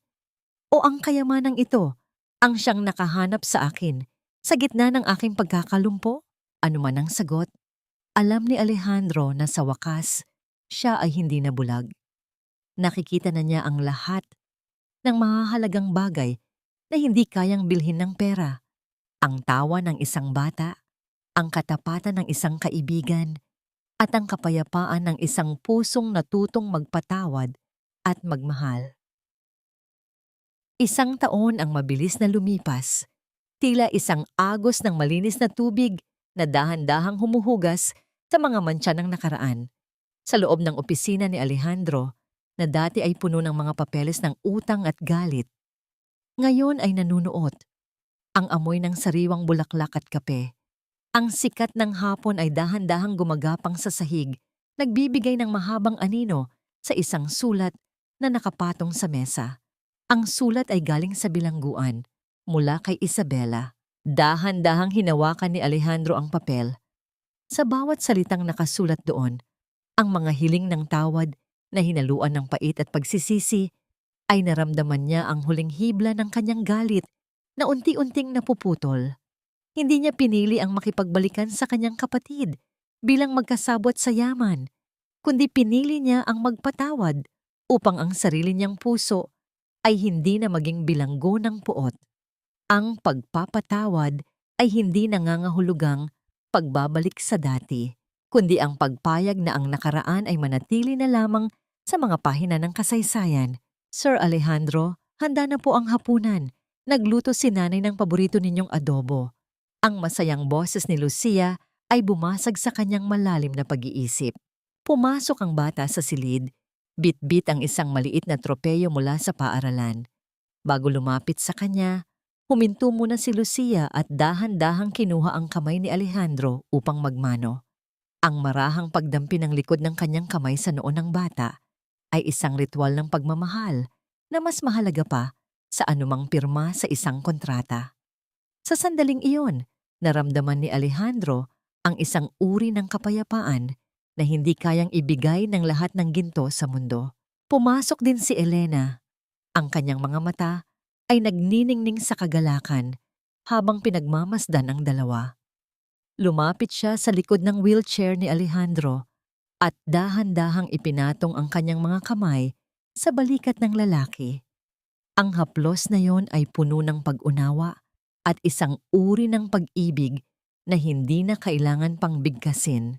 O ang kayamanang ito ang siyang nakahanap sa akin sa gitna ng aking pagkakalumpo? Ano man ang sagot, alam ni Alejandro na sa wakas, siya ay hindi nabulag. Nakikita na niya ang lahat ng mahahalagang bagay na hindi kayang bilhin ng pera. Ang tawa ng isang bata, ang katapatan ng isang kaibigan, at ang kapayapaan ng isang pusong natutong magpatawad at magmahal. Isang taon ang mabilis na lumipas, tila isang agos ng malinis na tubig na dahan-dahang humuhugas sa mga mantsa ng nakaraan. Sa loob ng opisina ni Alejandro, na dati ay puno ng mga papeles ng utang at galit, ngayon ay nanunuot. Ang amoy ng sariwang bulaklak at kape. Ang sikat ng hapon ay dahan-dahang gumagapang sa sahig, nagbibigay ng mahabang anino sa isang sulat na nakapatong sa mesa. Ang sulat ay galing sa bilangguan, mula kay Isabela. Dahan-dahang hinawakan ni Alejandro ang papel. Sa bawat salitang nakasulat doon, ang mga hiling ng tawad na hinaluan ng pait at pagsisisi ay naramdaman niya ang huling hibla ng kanyang galit na unti-unting napuputol. Hindi niya pinili ang makipagbalikan sa kanyang kapatid bilang magkasabwat sa yaman, kundi pinili niya ang magpatawad upang ang sarili niyang puso ay hindi na maging bilanggo ng puot. Ang pagpapatawad ay hindi nangangahulugang pagbabalik sa dati, kundi ang pagpayag na ang nakaraan ay manatili na lamang sa mga pahina ng kasaysayan. Sir Alejandro, handa na po ang hapunan. Nagluto si nanay ng paborito ninyong adobo. Ang masayang boses ni Lucia ay bumasag sa kanyang malalim na pag-iisip. Pumasok ang bata sa silid, bit-bit ang isang maliit na tropeyo mula sa paaralan. Bago lumapit sa kanya, huminto muna si Lucia at dahan-dahang kinuha ang kamay ni Alejandro upang magmano. Ang marahang pagdampi ng likod ng kanyang kamay sa noo ng bata ay isang ritual ng pagmamahal na mas mahalaga pa sa anumang pirma sa isang kontrata. Sa sandaling iyon, naramdaman ni Alejandro ang isang uri ng kapayapaan na hindi kayang ibigay ng lahat ng ginto sa mundo. Pumasok din si Elena. Ang kanyang mga mata ay nagniningning sa kagalakan habang pinagmamasdan ang dalawa. Lumapit siya sa likod ng wheelchair ni Alejandro at dahan-dahang ipinatong ang kanyang mga kamay sa balikat ng lalaki. Ang haplos na yon ay puno ng pag-unawa at isang uri ng pag-ibig na hindi na kailangan pang bigkasin.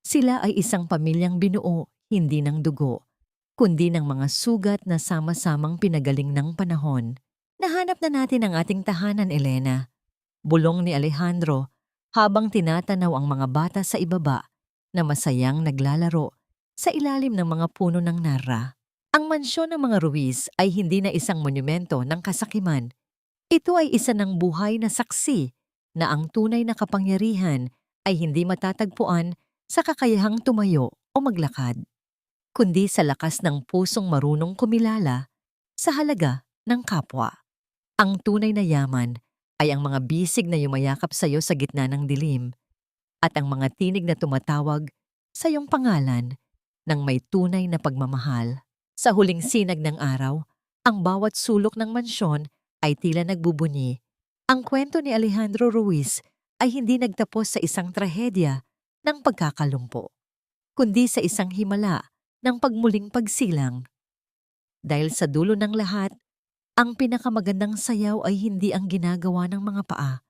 Sila ay isang pamilyang binuo, hindi ng dugo, kundi ng mga sugat na sama-samang pinagaling ng panahon. Nahanap na natin ang ating tahanan, Elena. Bulong ni Alejandro habang tinatanaw ang mga bata sa ibaba na masayang naglalaro sa ilalim ng mga puno ng narra. Ang mansyon ng mga Ruiz ay hindi na isang monumento ng kasakiman. Ito ay isa ng buhay na saksi na ang tunay na kapangyarihan ay hindi matatagpuan sa kakayahang tumayo o maglakad, kundi sa lakas ng pusong marunong kumilala sa halaga ng kapwa. Ang tunay na yaman ay ang mga bisig na yumayakap sa iyo sa gitna ng dilim at ang mga tinig na tumatawag sa iyong pangalan ng may tunay na pagmamahal. Sa huling sinag ng araw, ang bawat sulok ng mansyon ay tila nagbubunyi. Ang kwento ni Alejandro Ruiz ay hindi nagtapos sa isang trahedya ng pagkakalumpo, kundi sa isang himala ng pagmuling pagsilang. Dahil sa dulo ng lahat, ang pinakamagandang sayaw ay hindi ang ginagawa ng mga paa,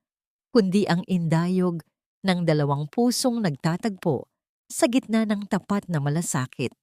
kundi ang indayog ng dalawang pusong nagtatagpo sa gitna ng tapat na malasakit.